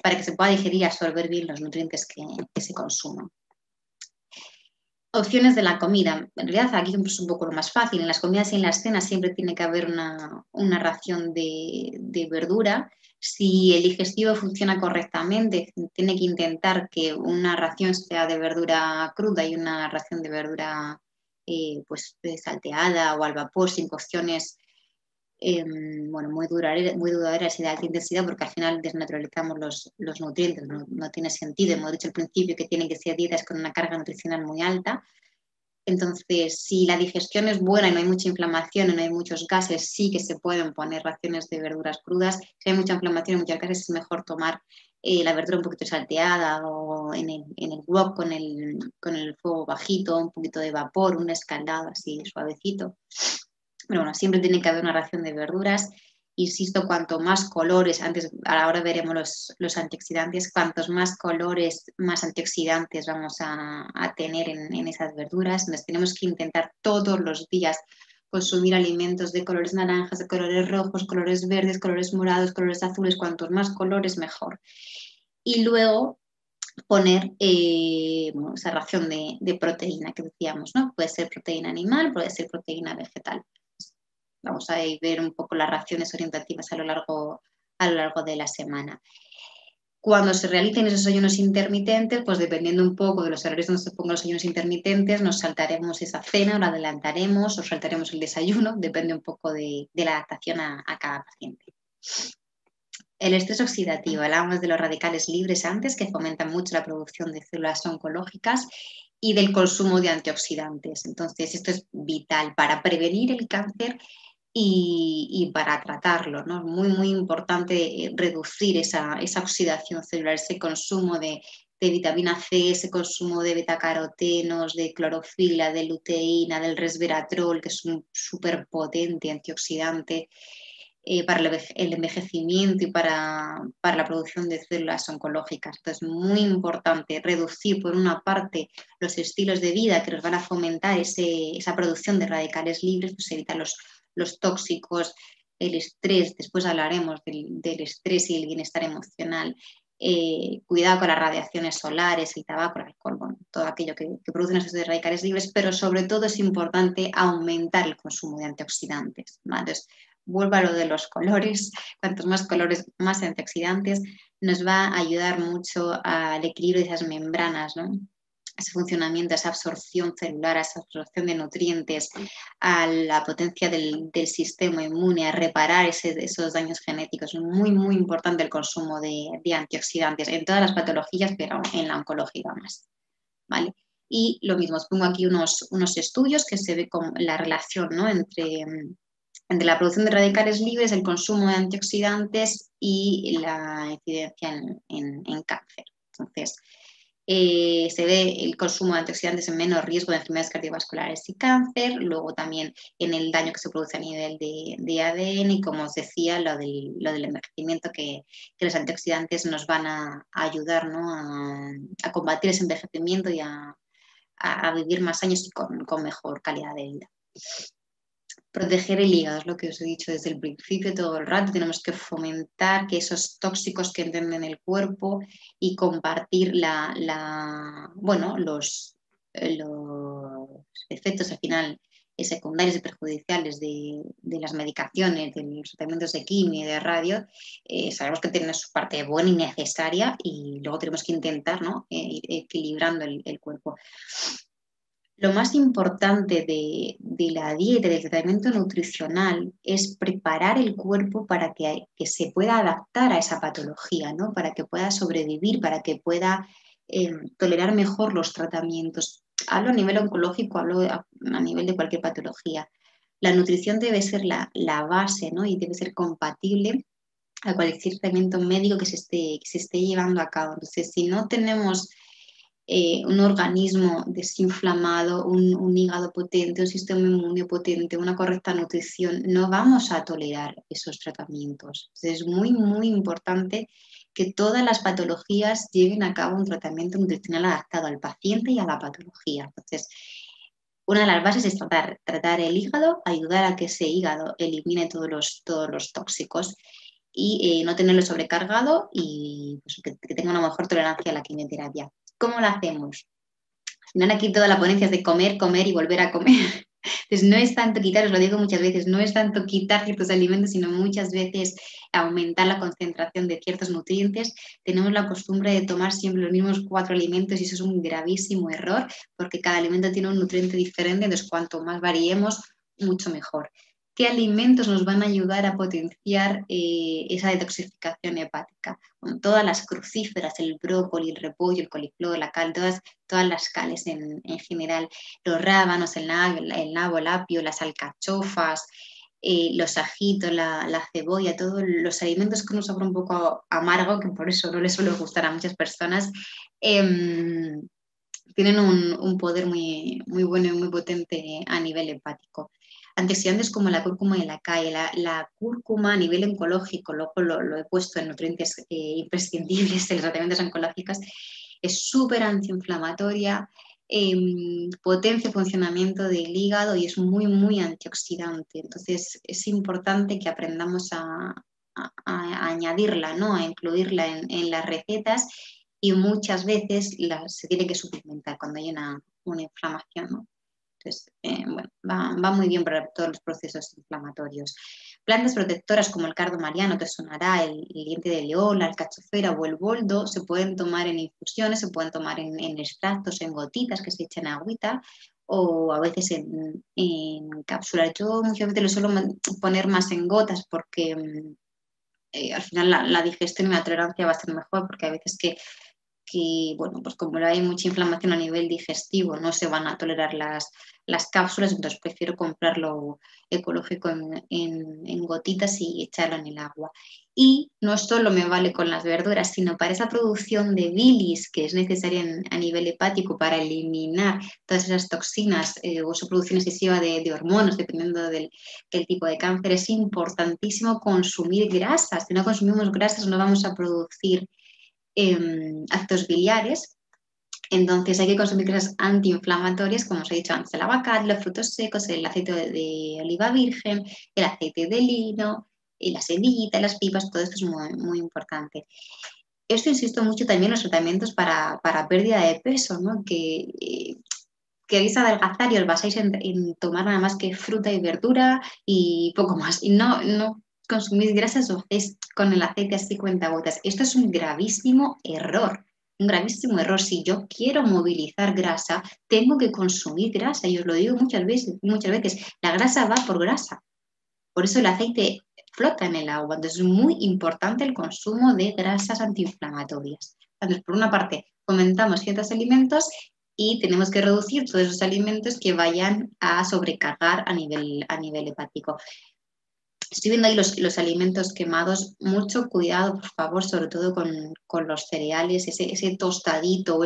para que se pueda digerir y absorber bien los nutrientes que se consuman. Opciones de la comida. En realidad aquí es un poco lo más fácil. En las comidas y en las cenas siempre tiene que haber una ración de verdura. Si el digestivo funciona correctamente, tiene que intentar que una ración sea de verdura cruda y una ración de verdura pues salteada o al vapor, sin cocciones muy duraderas y de alta intensidad, porque al final desnaturalizamos los nutrientes, no tiene sentido. Hemos dicho al principio que tienen que ser dietas con una carga nutricional muy alta. Entonces, si la digestión es buena y no hay mucha inflamación y no hay muchos gases, sí que se pueden poner raciones de verduras crudas. Si hay mucha inflamación y muchos gases, es mejor tomar la verdura un poquito salteada o en el wok con el fuego bajito, un poquito de vapor, un escaldado así suavecito. Pero bueno, siempre tiene que haber una ración de verduras. Insisto, cuanto más colores, ahora veremos los antioxidantes, cuantos más colores, más antioxidantes vamos a tener en esas verduras. Entonces tenemos que intentar todos los días consumir alimentos de colores naranjas, de colores rojos, colores verdes, colores morados, colores azules. Cuantos más colores, mejor. Y luego poner bueno, esa ración de proteína que decíamos, ¿no? Puede ser proteína animal, puede ser proteína vegetal. Vamos a ver un poco las raciones orientativas a lo largo de la semana. Cuando se realicen esos ayunos intermitentes, pues dependiendo un poco de los horarios donde se pongan los ayunos intermitentes, nos saltaremos esa cena o la adelantaremos o saltaremos el desayuno, depende un poco de la adaptación a cada paciente. El estrés oxidativo, hablábamos de los radicales libres antes, que fomentan mucho la producción de células oncológicas y del consumo de antioxidantes. Entonces, esto es vital para prevenir el cáncer y para tratarlo, ¿no? Es muy, muy importante reducir esa oxidación celular, ese consumo de vitamina C, ese consumo de betacarotenos, de clorofila, de luteína, del resveratrol, que es un súper potente antioxidante para el envejecimiento y para la producción de células oncológicas. Entonces, es muy importante reducir, por una parte, los estilos de vida que nos van a fomentar esa producción de radicales libres, pues evitar los tóxicos, el estrés, después hablaremos del estrés y el bienestar emocional, cuidado con las radiaciones solares, el tabaco, el alcohol, bueno, todo aquello que produce una serie de radicales libres, pero sobre todo es importante aumentar el consumo de antioxidantes, ¿vale? Entonces, vuelvo a lo de los colores, cuantos más colores, más antioxidantes, nos va a ayudar mucho al equilibrio de esas membranas, ¿no? Ese funcionamiento, esa absorción celular, esa absorción de nutrientes, a la potencia del sistema inmune, a reparar esos daños genéticos. Es muy, muy importante el consumo de antioxidantes en todas las patologías, pero en la oncológica más, ¿vale? Y lo mismo, os pongo aquí unos estudios que se ve con la relación, ¿no? entre la producción de radicales libres, el consumo de antioxidantes y la incidencia en cáncer. Entonces, se ve el consumo de antioxidantes en menos riesgo de enfermedades cardiovasculares y cáncer, luego también en el daño que se produce a nivel de ADN y, como os decía, lo del envejecimiento, que los antioxidantes nos van a ayudar, ¿no? a combatir ese envejecimiento y a vivir más años y con mejor calidad de vida. Proteger el hígado, es lo que os he dicho desde el principio, todo el rato. Tenemos que fomentar que esos tóxicos que entren en el cuerpo y compartir bueno, los efectos al final secundarios y perjudiciales de las medicaciones, de los tratamientos de quimio y de radio. Sabemos que tienen su parte buena y necesaria y luego tenemos que intentar, ¿no? Ir equilibrando el cuerpo. Lo más importante de la dieta, del tratamiento nutricional, es preparar el cuerpo para que se pueda adaptar a esa patología, ¿no? Para que pueda sobrevivir, para que pueda tolerar mejor los tratamientos. Hablo a nivel oncológico, hablo a nivel de cualquier patología. La nutrición debe ser la base, ¿no? Y debe ser compatible a cualquier tratamiento médico que se esté llevando a cabo. Entonces, si no tenemos un organismo desinflamado, un hígado potente, un sistema inmune potente, una correcta nutrición, no vamos a tolerar esos tratamientos. Entonces, es muy, muy importante que todas las patologías lleven a cabo un tratamiento nutricional adaptado al paciente y a la patología. Entonces, una de las bases es tratar el hígado, ayudar a que ese hígado elimine todos los tóxicos y no tenerlo sobrecargado y pues, que tenga una mejor tolerancia a la quimioterapia. ¿Cómo lo hacemos? Al final aquí toda la ponencia es de comer, comer y volver a comer. Entonces no es tanto quitar, os lo digo muchas veces, no es tanto quitar ciertos alimentos, sino muchas veces aumentar la concentración de ciertos nutrientes. Tenemos la costumbre de tomar siempre los mismos 4 alimentos y eso es un gravísimo error porque cada alimento tiene un nutriente diferente, entonces cuanto más variemos, mucho mejor. ¿Qué alimentos nos van a ayudar a potenciar esa detoxificación hepática? Bueno, todas las crucíferas, el brócoli, el repollo, el coliflor, la cal, todas las cales en general, los rábanos, el nabo, el apio, las alcachofas, los ajitos, la cebolla, todos los alimentos con un sabor un poco amargo, que por eso no les suele gustar a muchas personas, tienen un poder muy, muy bueno y muy potente a nivel hepático. Antioxidantes como la cúrcuma y la calle. La cúrcuma a nivel oncológico, luego lo he puesto en nutrientes imprescindibles de los tratamientos oncológicos, es súper antiinflamatoria, potencia el funcionamiento del hígado y es muy, muy antioxidante. Entonces es importante que aprendamos a añadirla, ¿no? A incluirla en las recetas y muchas veces se tiene que suplementar cuando hay una inflamación, ¿no? Entonces, bueno, va muy bien para todos los procesos inflamatorios. Plantas protectoras como el cardo mariano, te sonará, el diente de león, la alcachofera o el boldo, se pueden tomar en infusiones, se pueden tomar en extractos, en gotitas que se echan agüita, o a veces en cápsulas. Yo muchas veces lo suelo poner más en gotas porque al final la digestión y la tolerancia va a ser mejor, porque hay veces que bueno, pues como hay mucha inflamación a nivel digestivo, no se van a tolerar las cápsulas, entonces prefiero comprarlo ecológico en gotitas y echarlo en el agua. Y no solo me vale con las verduras, sino para esa producción de bilis que es necesaria a nivel hepático para eliminar todas esas toxinas o su producción excesiva de hormonas, dependiendo del tipo de cáncer, es importantísimo consumir grasas. Si no consumimos grasas no vamos a producir ácidos biliares. Entonces hay que consumir grasas antiinflamatorias, como os he dicho antes, el avocado, los frutos secos, el aceite de oliva virgen, el aceite de lino, la semillita, las pipas, todo esto es muy, muy importante. Esto insisto mucho también en los tratamientos para pérdida de peso, ¿no? Que queréis adelgazar y os basáis en tomar nada más que fruta y verdura y poco más. Y no consumís grasas o hacéis con el aceite así cuentagotas. Esto es un gravísimo error. Un gravísimo error. Si yo quiero movilizar grasa, tengo que consumir grasa. Y os lo digo muchas veces. La grasa va por grasa. Por eso el aceite flota en el agua. Entonces es muy importante el consumo de grasas antiinflamatorias. Entonces, por una parte, comentamos ciertos alimentos y tenemos que reducir todos esos alimentos que vayan a sobrecargar a nivel hepático. Estoy viendo ahí los alimentos quemados. Mucho cuidado, por favor, sobre todo con los cereales, ese tostadito o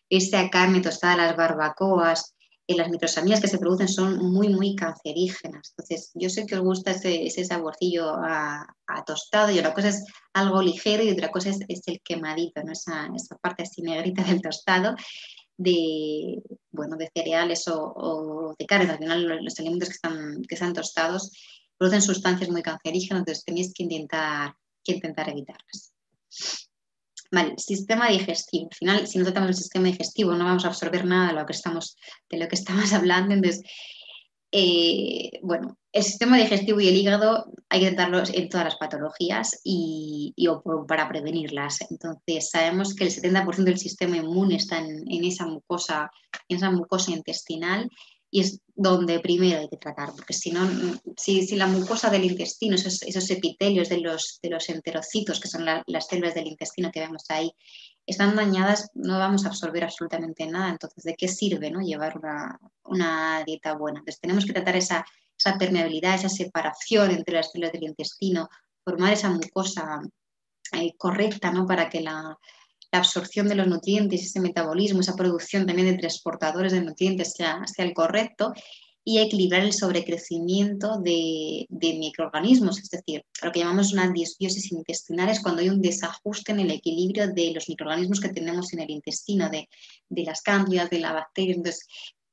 esa carne tostada, las barbacoas. Las nitrosaminas que se producen son muy, muy cancerígenas. Entonces, yo sé que os gusta ese saborcillo a tostado y una cosa es algo ligero y otra cosa es el quemadito, ¿no? Esa parte así negrita del tostado de cereales o de carne. Al final los alimentos que están tostados producen sustancias muy cancerígenas, entonces tenéis que intentar evitarlas. Vale, sistema digestivo. Al final, si no tratamos el sistema digestivo, no vamos a absorber nada de lo que estamos hablando. Entonces, el sistema digestivo y el hígado hay que tratarlos en todas las patologías para prevenirlas. Entonces, sabemos que el 70% del sistema inmune está en esa mucosa intestinal y es donde primero hay que tratar, porque si la mucosa del intestino, esos epitelios de los enterocitos, que son las células del intestino que vemos ahí, están dañadas, no vamos a absorber absolutamente nada. Entonces, ¿de qué sirve, no, llevar una dieta buena? Entonces, tenemos que tratar esa permeabilidad, esa separación entre las células del intestino, formar esa mucosa correcta, ¿no? Para que la absorción de los nutrientes, ese metabolismo, esa producción también de transportadores de nutrientes sea el correcto, y equilibrar el sobrecrecimiento de microorganismos, es decir, lo que llamamos una disbiosis intestinal es cuando hay un desajuste en el equilibrio de los microorganismos que tenemos en el intestino, de las cándidas, de la bacteria. Entonces,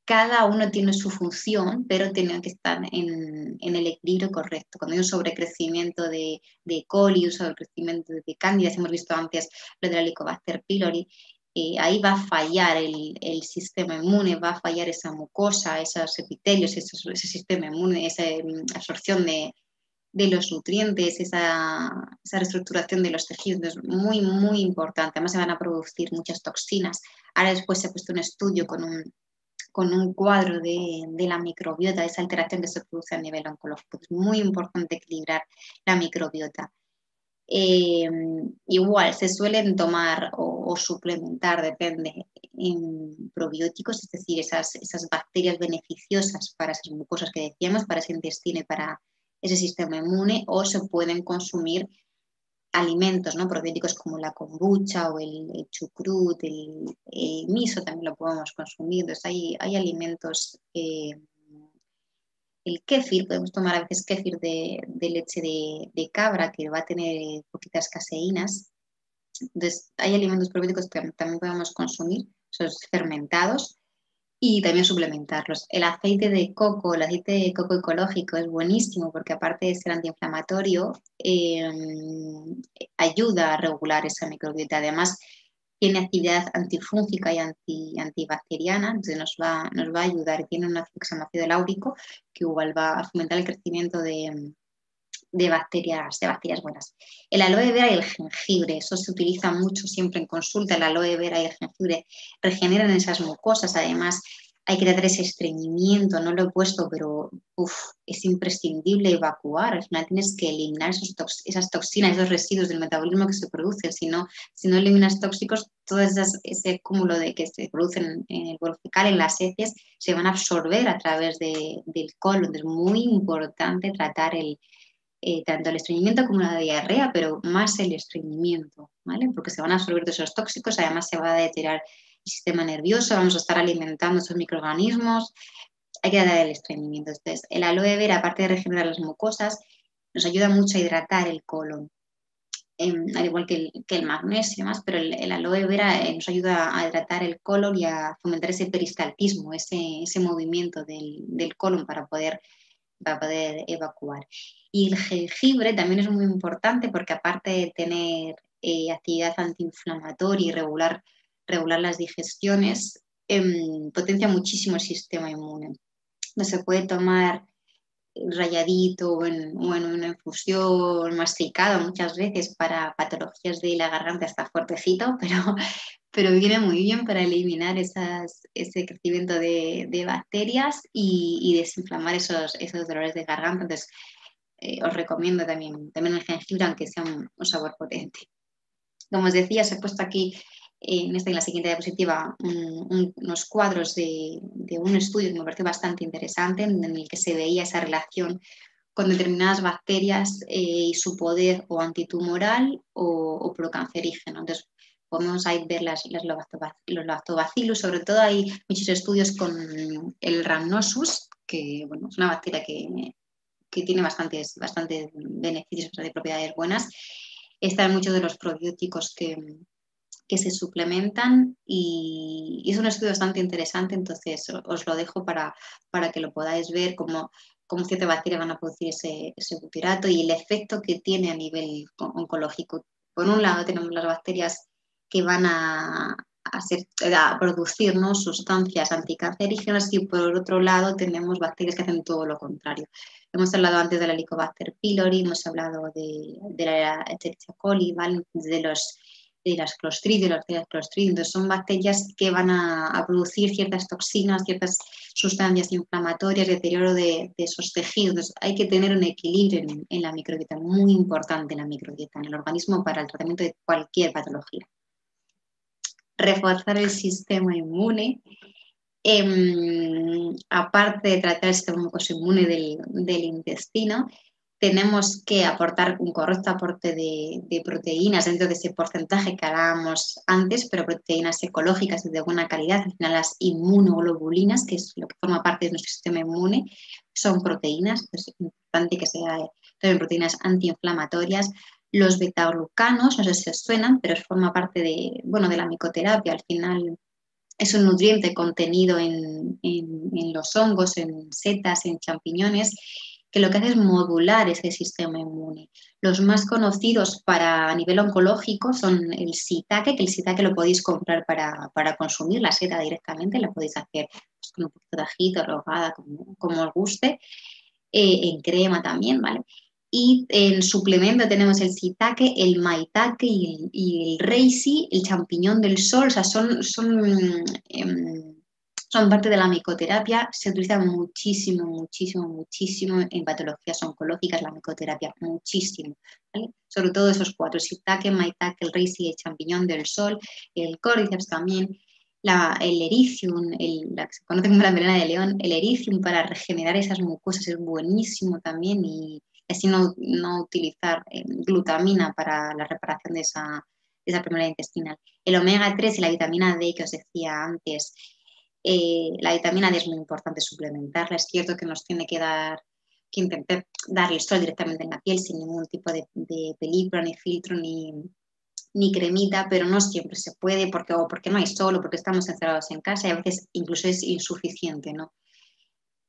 cada uno tiene su función, pero tienen que estar en el equilibrio correcto. Cuando hay un sobrecrecimiento de coli, un sobrecrecimiento de cándidas, hemos visto antes lo de la Helicobacter pylori, ahí va a fallar el sistema inmune, va a fallar esa mucosa, esos epitelios, ese sistema inmune, esa absorción de los nutrientes, esa reestructuración de los tejidos. Es muy, muy importante. Además se van a producir muchas toxinas. Ahora después se ha puesto un estudio con un cuadro de la microbiota, esa alteración que se produce a nivel oncológico. Es muy importante equilibrar la microbiota. Igual se suelen tomar o suplementar, depende, en probióticos, es decir, esas bacterias beneficiosas para esas mucosas que decíamos, para ese intestino y para ese sistema inmune, o se pueden consumir alimentos, ¿no? Probióticos como la kombucha o el chucrut, el miso también lo podemos consumir. Entonces hay alimentos, el kéfir, podemos tomar a veces kéfir de leche de cabra que va a tener poquitas caseínas. Entonces hay alimentos probióticos que también podemos consumir, esos fermentados, y también suplementarlos. El aceite de coco ecológico es buenísimo porque aparte de ser antiinflamatorio, ayuda a regular esa microbiota. Además, tiene actividad antifúngica y antibacteriana, entonces nos va a ayudar. Tiene un ácido que se llama ácido láurico, que igual va a fomentar el crecimiento de bacterias buenas. El aloe vera y el jengibre, eso se utiliza mucho siempre en consulta. El aloe vera y el jengibre regeneran esas mucosas. Además, hay que tratar ese estreñimiento, no lo he puesto, pero es imprescindible evacuar. Al final tienes que eliminar esas toxinas, esos residuos del metabolismo que se producen. Si no eliminas tóxicos, todo ese cúmulo de que se producen en el bolo fecal, en las heces, se van a absorber a través del colon. Es muy importante tratar tanto el estreñimiento como la diarrea, pero más el estreñimiento, ¿vale? Porque se van a absorber todos esos tóxicos, además se va a deteriorar el sistema nervioso, vamos a estar alimentando esos microorganismos, hay que dar el estreñimiento. Entonces, el aloe vera, aparte de regenerar las mucosas, nos ayuda mucho a hidratar el colon, al igual que el magnesio y demás, pero el aloe vera nos ayuda a hidratar el colon y a fomentar ese peristaltismo, ese movimiento del colon para poder evacuar. Y el jengibre también es muy importante porque aparte de tener actividad antiinflamatoria y regular las digestiones, potencia muchísimo el sistema inmune. No se puede tomar ralladito o en una infusión masticado muchas veces para patologías de la garganta, está fuertecito, pero viene muy bien para eliminar ese crecimiento de bacterias y desinflamar esos dolores de garganta. Entonces, os recomiendo también el jengibre, aunque sea un sabor potente. Como os decía, os he puesto aquí en la siguiente diapositiva unos cuadros de un estudio que me pareció bastante interesante, en el que se veía esa relación con determinadas bacterias y su poder o antitumoral o procancerígeno. Entonces, podemos ahí ver los lactobacillus, sobre todo hay muchos estudios con el Rhamnosus, que bueno, es una bacteria que tiene bastantes beneficios, bastantes propiedades buenas. Están muchos de los probióticos que se suplementan y es un estudio bastante interesante, entonces os lo dejo para que lo podáis ver cómo ciertas bacterias van a producir ese butirato y el efecto que tiene a nivel oncológico. Por un lado tenemos las bacterias que van a producir, ¿no?, sustancias anticancerígenas y por otro lado tenemos bacterias que hacen todo lo contrario. Hemos hablado antes de la Helicobacter pylori, hemos hablado de la Escherichia coli, ¿vale?, de las Clostridium, entonces son bacterias que van a producir ciertas toxinas, ciertas sustancias inflamatorias, deterioro de esos tejidos. Entonces, hay que tener un equilibrio en la microbiota, muy importante la microbiota en el organismo para el tratamiento de cualquier patología. Reforzar el sistema inmune. Aparte de tratar el sistema mucoso inmune del intestino, tenemos que aportar un correcto aporte de proteínas dentro de ese porcentaje que hablábamos antes, pero proteínas ecológicas y de buena calidad. Al final, las inmunoglobulinas, que es lo que forma parte de nuestro sistema inmune, son proteínas. Es importante que sean proteínas antiinflamatorias. Los betaglucanos, no sé si os suenan, pero forma parte de la micoterapia. Al final es un nutriente contenido en los hongos, en setas, en champiñones, que lo que hace es modular ese sistema inmune. Los más conocidos a nivel oncológico son el shiitake, que el shiitake lo podéis comprar para consumir, la seta directamente, la podéis hacer pues, con un poquito de ajito, rogada, como os guste, en crema también, ¿vale? Y en suplemento tenemos el shiitake, el maitake y el reishi, el champiñón del sol, o sea, son parte de la micoterapia, se utiliza muchísimo en patologías oncológicas la micoterapia, muchísimo, ¿vale? Sobre todo esos cuatro, shiitake, maitake, el reishi, el champiñón del sol, el cordyceps también, el ericium, la que se conoce como la melena de león, el ericium para regenerar esas mucosas es buenísimo también y así no utilizar glutamina para la reparación de esa permeabilidad intestinal. El omega 3 y la vitamina D que os decía antes, la vitamina D es muy importante suplementarla. Es cierto que nos tiene que intentar dar el sol directamente en la piel sin ningún tipo de película, ni filtro, ni cremita, pero no siempre se puede porque no hay sol o porque estamos encerrados en casa y a veces incluso es insuficiente, ¿no?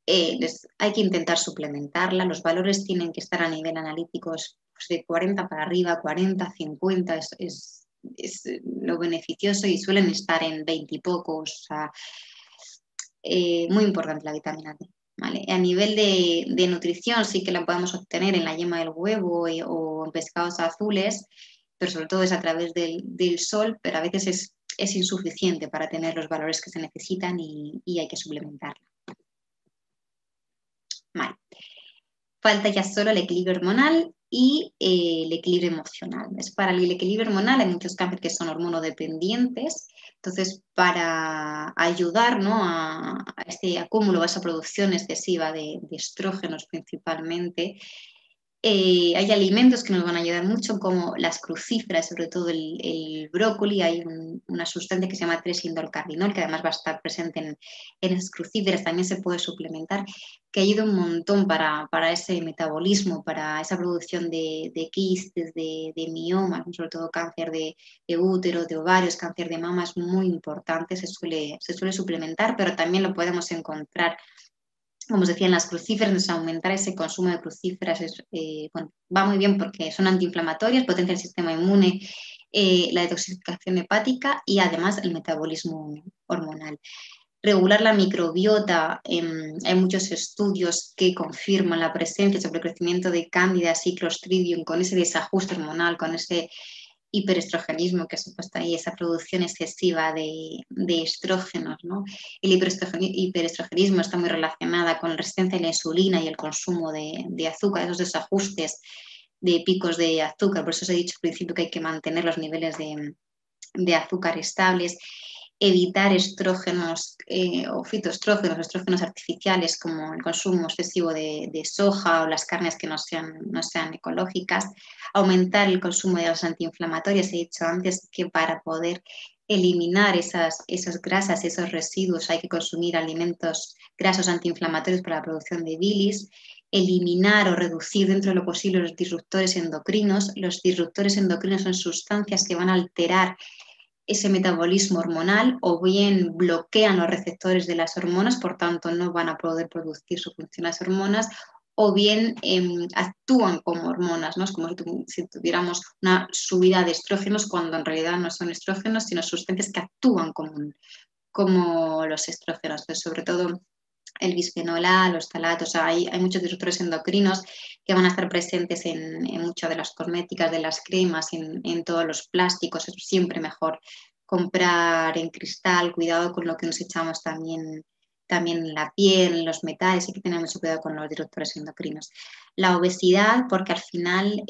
Hay que intentar suplementarla. Los valores tienen que estar a nivel analítico pues, de 40 para arriba, 40, 50 es lo beneficioso y suelen estar en 20 y pocos. O sea, muy importante la vitamina D. ¿Vale? A nivel de nutrición sí que la podemos obtener en la yema del huevo o en pescados azules, pero sobre todo es a través del sol, pero a veces es insuficiente para tener los valores que se necesitan y hay que suplementarla. Vale. Falta ya solo el equilibrio hormonal y el equilibrio emocional. Para el equilibrio hormonal hay muchos cánceres que son hormonodependientes, entonces para ayudar, ¿no?, a este acúmulo, a esa producción excesiva de estrógenos principalmente, hay alimentos que nos van a ayudar mucho, como las crucíferas, sobre todo el brócoli. Hay una sustancia que se llama 3-indolcarbinol, que además va a estar presente en esas crucíferas, también se puede suplementar, que ayuda un montón para ese metabolismo, para esa producción de quistes, de miomas, sobre todo cáncer de útero, de ovarios, cáncer de mama, es muy importante, se suele suplementar, pero también lo podemos encontrar, como os decía, en las crucíferas. Aumentar ese consumo de crucíferas va muy bien porque son antiinflamatorias, potencia el sistema inmune, la detoxificación hepática y además el metabolismo hormonal. Regular la microbiota, hay muchos estudios que confirman la presencia sobre el crecimiento de cándidas y clostridium con ese desajuste hormonal, con ese hiperestrogenismo que ha supuesto ahí, esa producción excesiva de estrógenos, ¿no? El hiperestrogenismo está muy relacionada con la resistencia a la insulina y el consumo de azúcar, esos desajustes de picos de azúcar. Por eso os he dicho al principio que hay que mantener los niveles de azúcar estables, evitar estrógenos o fitoestrógenos, estrógenos artificiales, como el consumo excesivo de soja o las carnes que no sean ecológicas, aumentar el consumo de grasas antiinflamatorias. He dicho antes que para poder eliminar esas grasas, esos residuos, hay que consumir alimentos grasos antiinflamatorios para la producción de bilis. Eliminar o reducir dentro de lo posible los disruptores endocrinos. Los disruptores endocrinos son sustancias que van a alterar ese metabolismo hormonal, o bien bloquean los receptores de las hormonas, por tanto no van a poder producir su función las hormonas, o bien actúan como hormonas, ¿no? Es como si tuviéramos una subida de estrógenos cuando en realidad no son estrógenos, sino sustancias que actúan como los estrógenos. Entonces, sobre todo el bisfenol A, los talatos, hay muchos disruptores endocrinos que van a estar presentes en muchas de las cosméticas, de las cremas, en todos los plásticos. Es siempre mejor comprar en cristal, cuidado con lo que nos echamos también en la piel, en los metales, hay que tener mucho cuidado con los disruptores endocrinos. La obesidad, porque al final,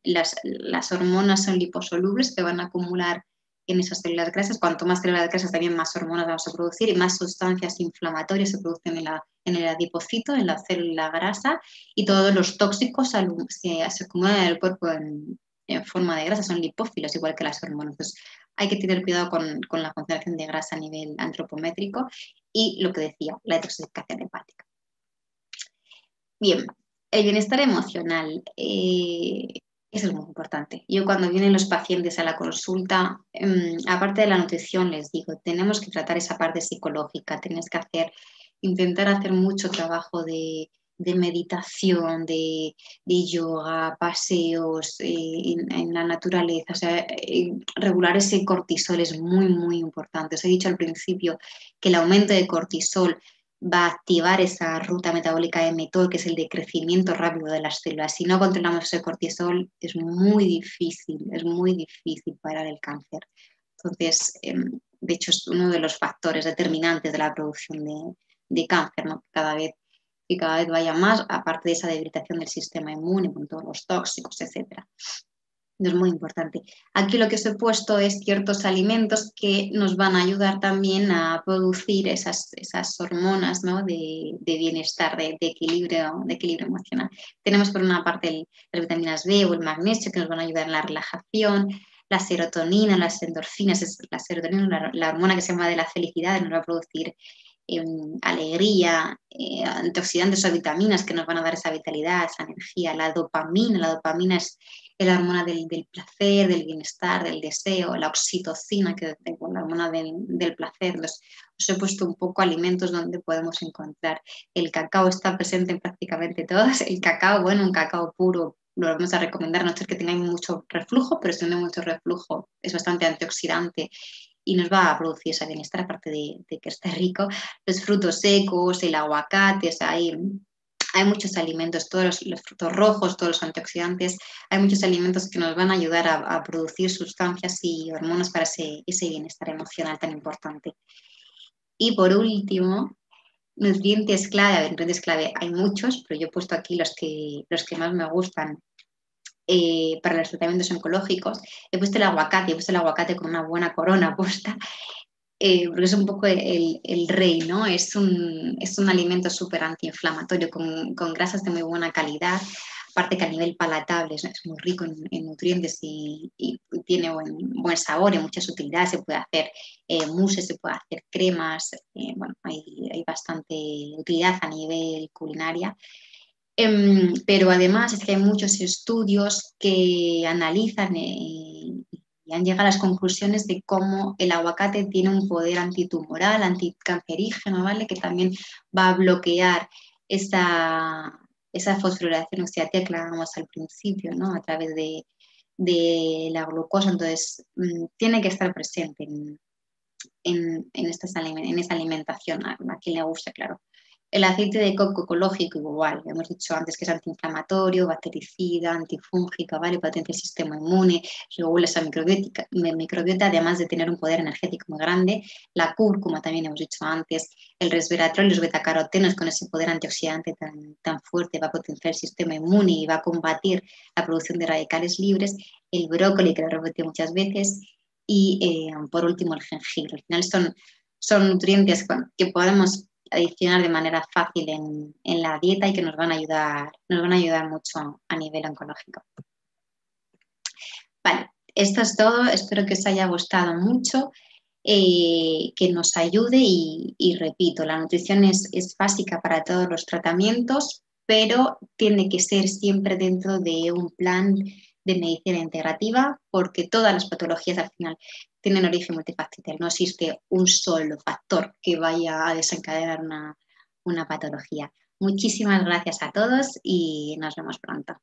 las hormonas son liposolubles, que van a acumular en esas células grasas. Cuanto más células grasas, también más hormonas vamos a producir y más sustancias inflamatorias se producen en el adipocito, en la célula grasa, y todos los tóxicos se acumulan en el cuerpo en forma de grasa, son lipófilos, igual que las hormonas. Entonces, hay que tener cuidado con la concentración de grasa a nivel antropométrico y lo que decía, la detoxificación hepática. Bien, el bienestar emocional. Eso es muy importante. Yo, cuando vienen los pacientes a la consulta, aparte de la nutrición, les digo, tenemos que tratar esa parte psicológica, tienes que intentar hacer mucho trabajo de meditación, de yoga, paseos en la naturaleza. O sea, regular ese cortisol es muy, muy importante. Os he dicho al principio que el aumento de cortisol va a activar esa ruta metabólica de mTOR, que es el de crecimiento rápido de las células. Si no controlamos ese cortisol, es muy difícil parar el cáncer. Entonces, de hecho, es uno de los factores determinantes de la producción de cáncer, ¿no? Que cada vez vaya más, aparte de esa debilitación del sistema inmune con todos los tóxicos, etcétera. Es muy importante. Aquí lo que os he puesto es ciertos alimentos que nos van a ayudar también a producir esas hormonas, ¿no?, de bienestar, de equilibrio emocional. Tenemos por una parte las vitaminas B o el magnesio, que nos van a ayudar en la relajación, la serotonina, las endorfinas. La serotonina, la hormona que se llama de la felicidad, nos va a producir alegría, antioxidantes o vitaminas que nos van a dar esa vitalidad, esa energía. La dopamina es la hormona del placer, del bienestar, del deseo. La oxitocina, que es la hormona del placer. Os he puesto un poco alimentos donde podemos encontrar. El cacao está presente en prácticamente todas. El cacao, un cacao puro lo vamos a recomendar, a no ser que tengáis mucho reflujo, pero si no hay mucho reflujo es bastante antioxidante y nos va a producir ese bienestar, aparte de que esté rico. Los frutos secos, el aguacate, o sea, hay muchos alimentos, todos los frutos rojos, todos los antioxidantes, hay muchos alimentos que nos van a ayudar a producir sustancias y hormonas para ese bienestar emocional tan importante. Y por último, nutrientes clave, a ver, nutrientes clave hay muchos, pero yo he puesto aquí los que más me gustan para los tratamientos oncológicos. He puesto el aguacate con una buena corona puesta, porque es un poco el rey, ¿no? Es un alimento súper antiinflamatorio, con grasas de muy buena calidad, aparte que a nivel palatable es muy rico en nutrientes y tiene buen sabor y muchas utilidades. Se puede hacer mousses, se puede hacer cremas, bueno, hay bastante utilidad a nivel culinaria. Pero además es que hay muchos estudios que analizan y han llegado a las conclusiones de cómo el aguacate tiene un poder antitumoral, anticancerígeno, ¿vale? Que también va a bloquear esa fosforilación oxidativa que hablábamos al principio, ¿no? A través de la glucosa. Entonces, tiene que estar presente en esta alimentación, a quien le guste, claro. El aceite de coco ecológico igual, hemos dicho antes que es antiinflamatorio, bactericida, antifúngico, ¿vale? Potencia el sistema inmune, regula esa microbiota, además de tener un poder energético muy grande. La cúrcuma también hemos dicho antes, el resveratrol y los betacarotenos con ese poder antioxidante tan fuerte va a potenciar el sistema inmune y va a combatir la producción de radicales libres. El brócoli, que lo he repetido muchas veces, y por último el jengibre. Al final son nutrientes que podemos adicionar de manera fácil en la dieta y que nos van a ayudar mucho a nivel oncológico. Vale, esto es todo. Espero que os haya gustado mucho, que nos ayude y repito, la nutrición es básica para todos los tratamientos, pero tiene que ser siempre dentro de un plan de medicina integrativa, porque todas las patologías al final tienen origen multifactorial. No existe un solo factor que vaya a desencadenar una patología. Muchísimas gracias a todos y nos vemos pronto.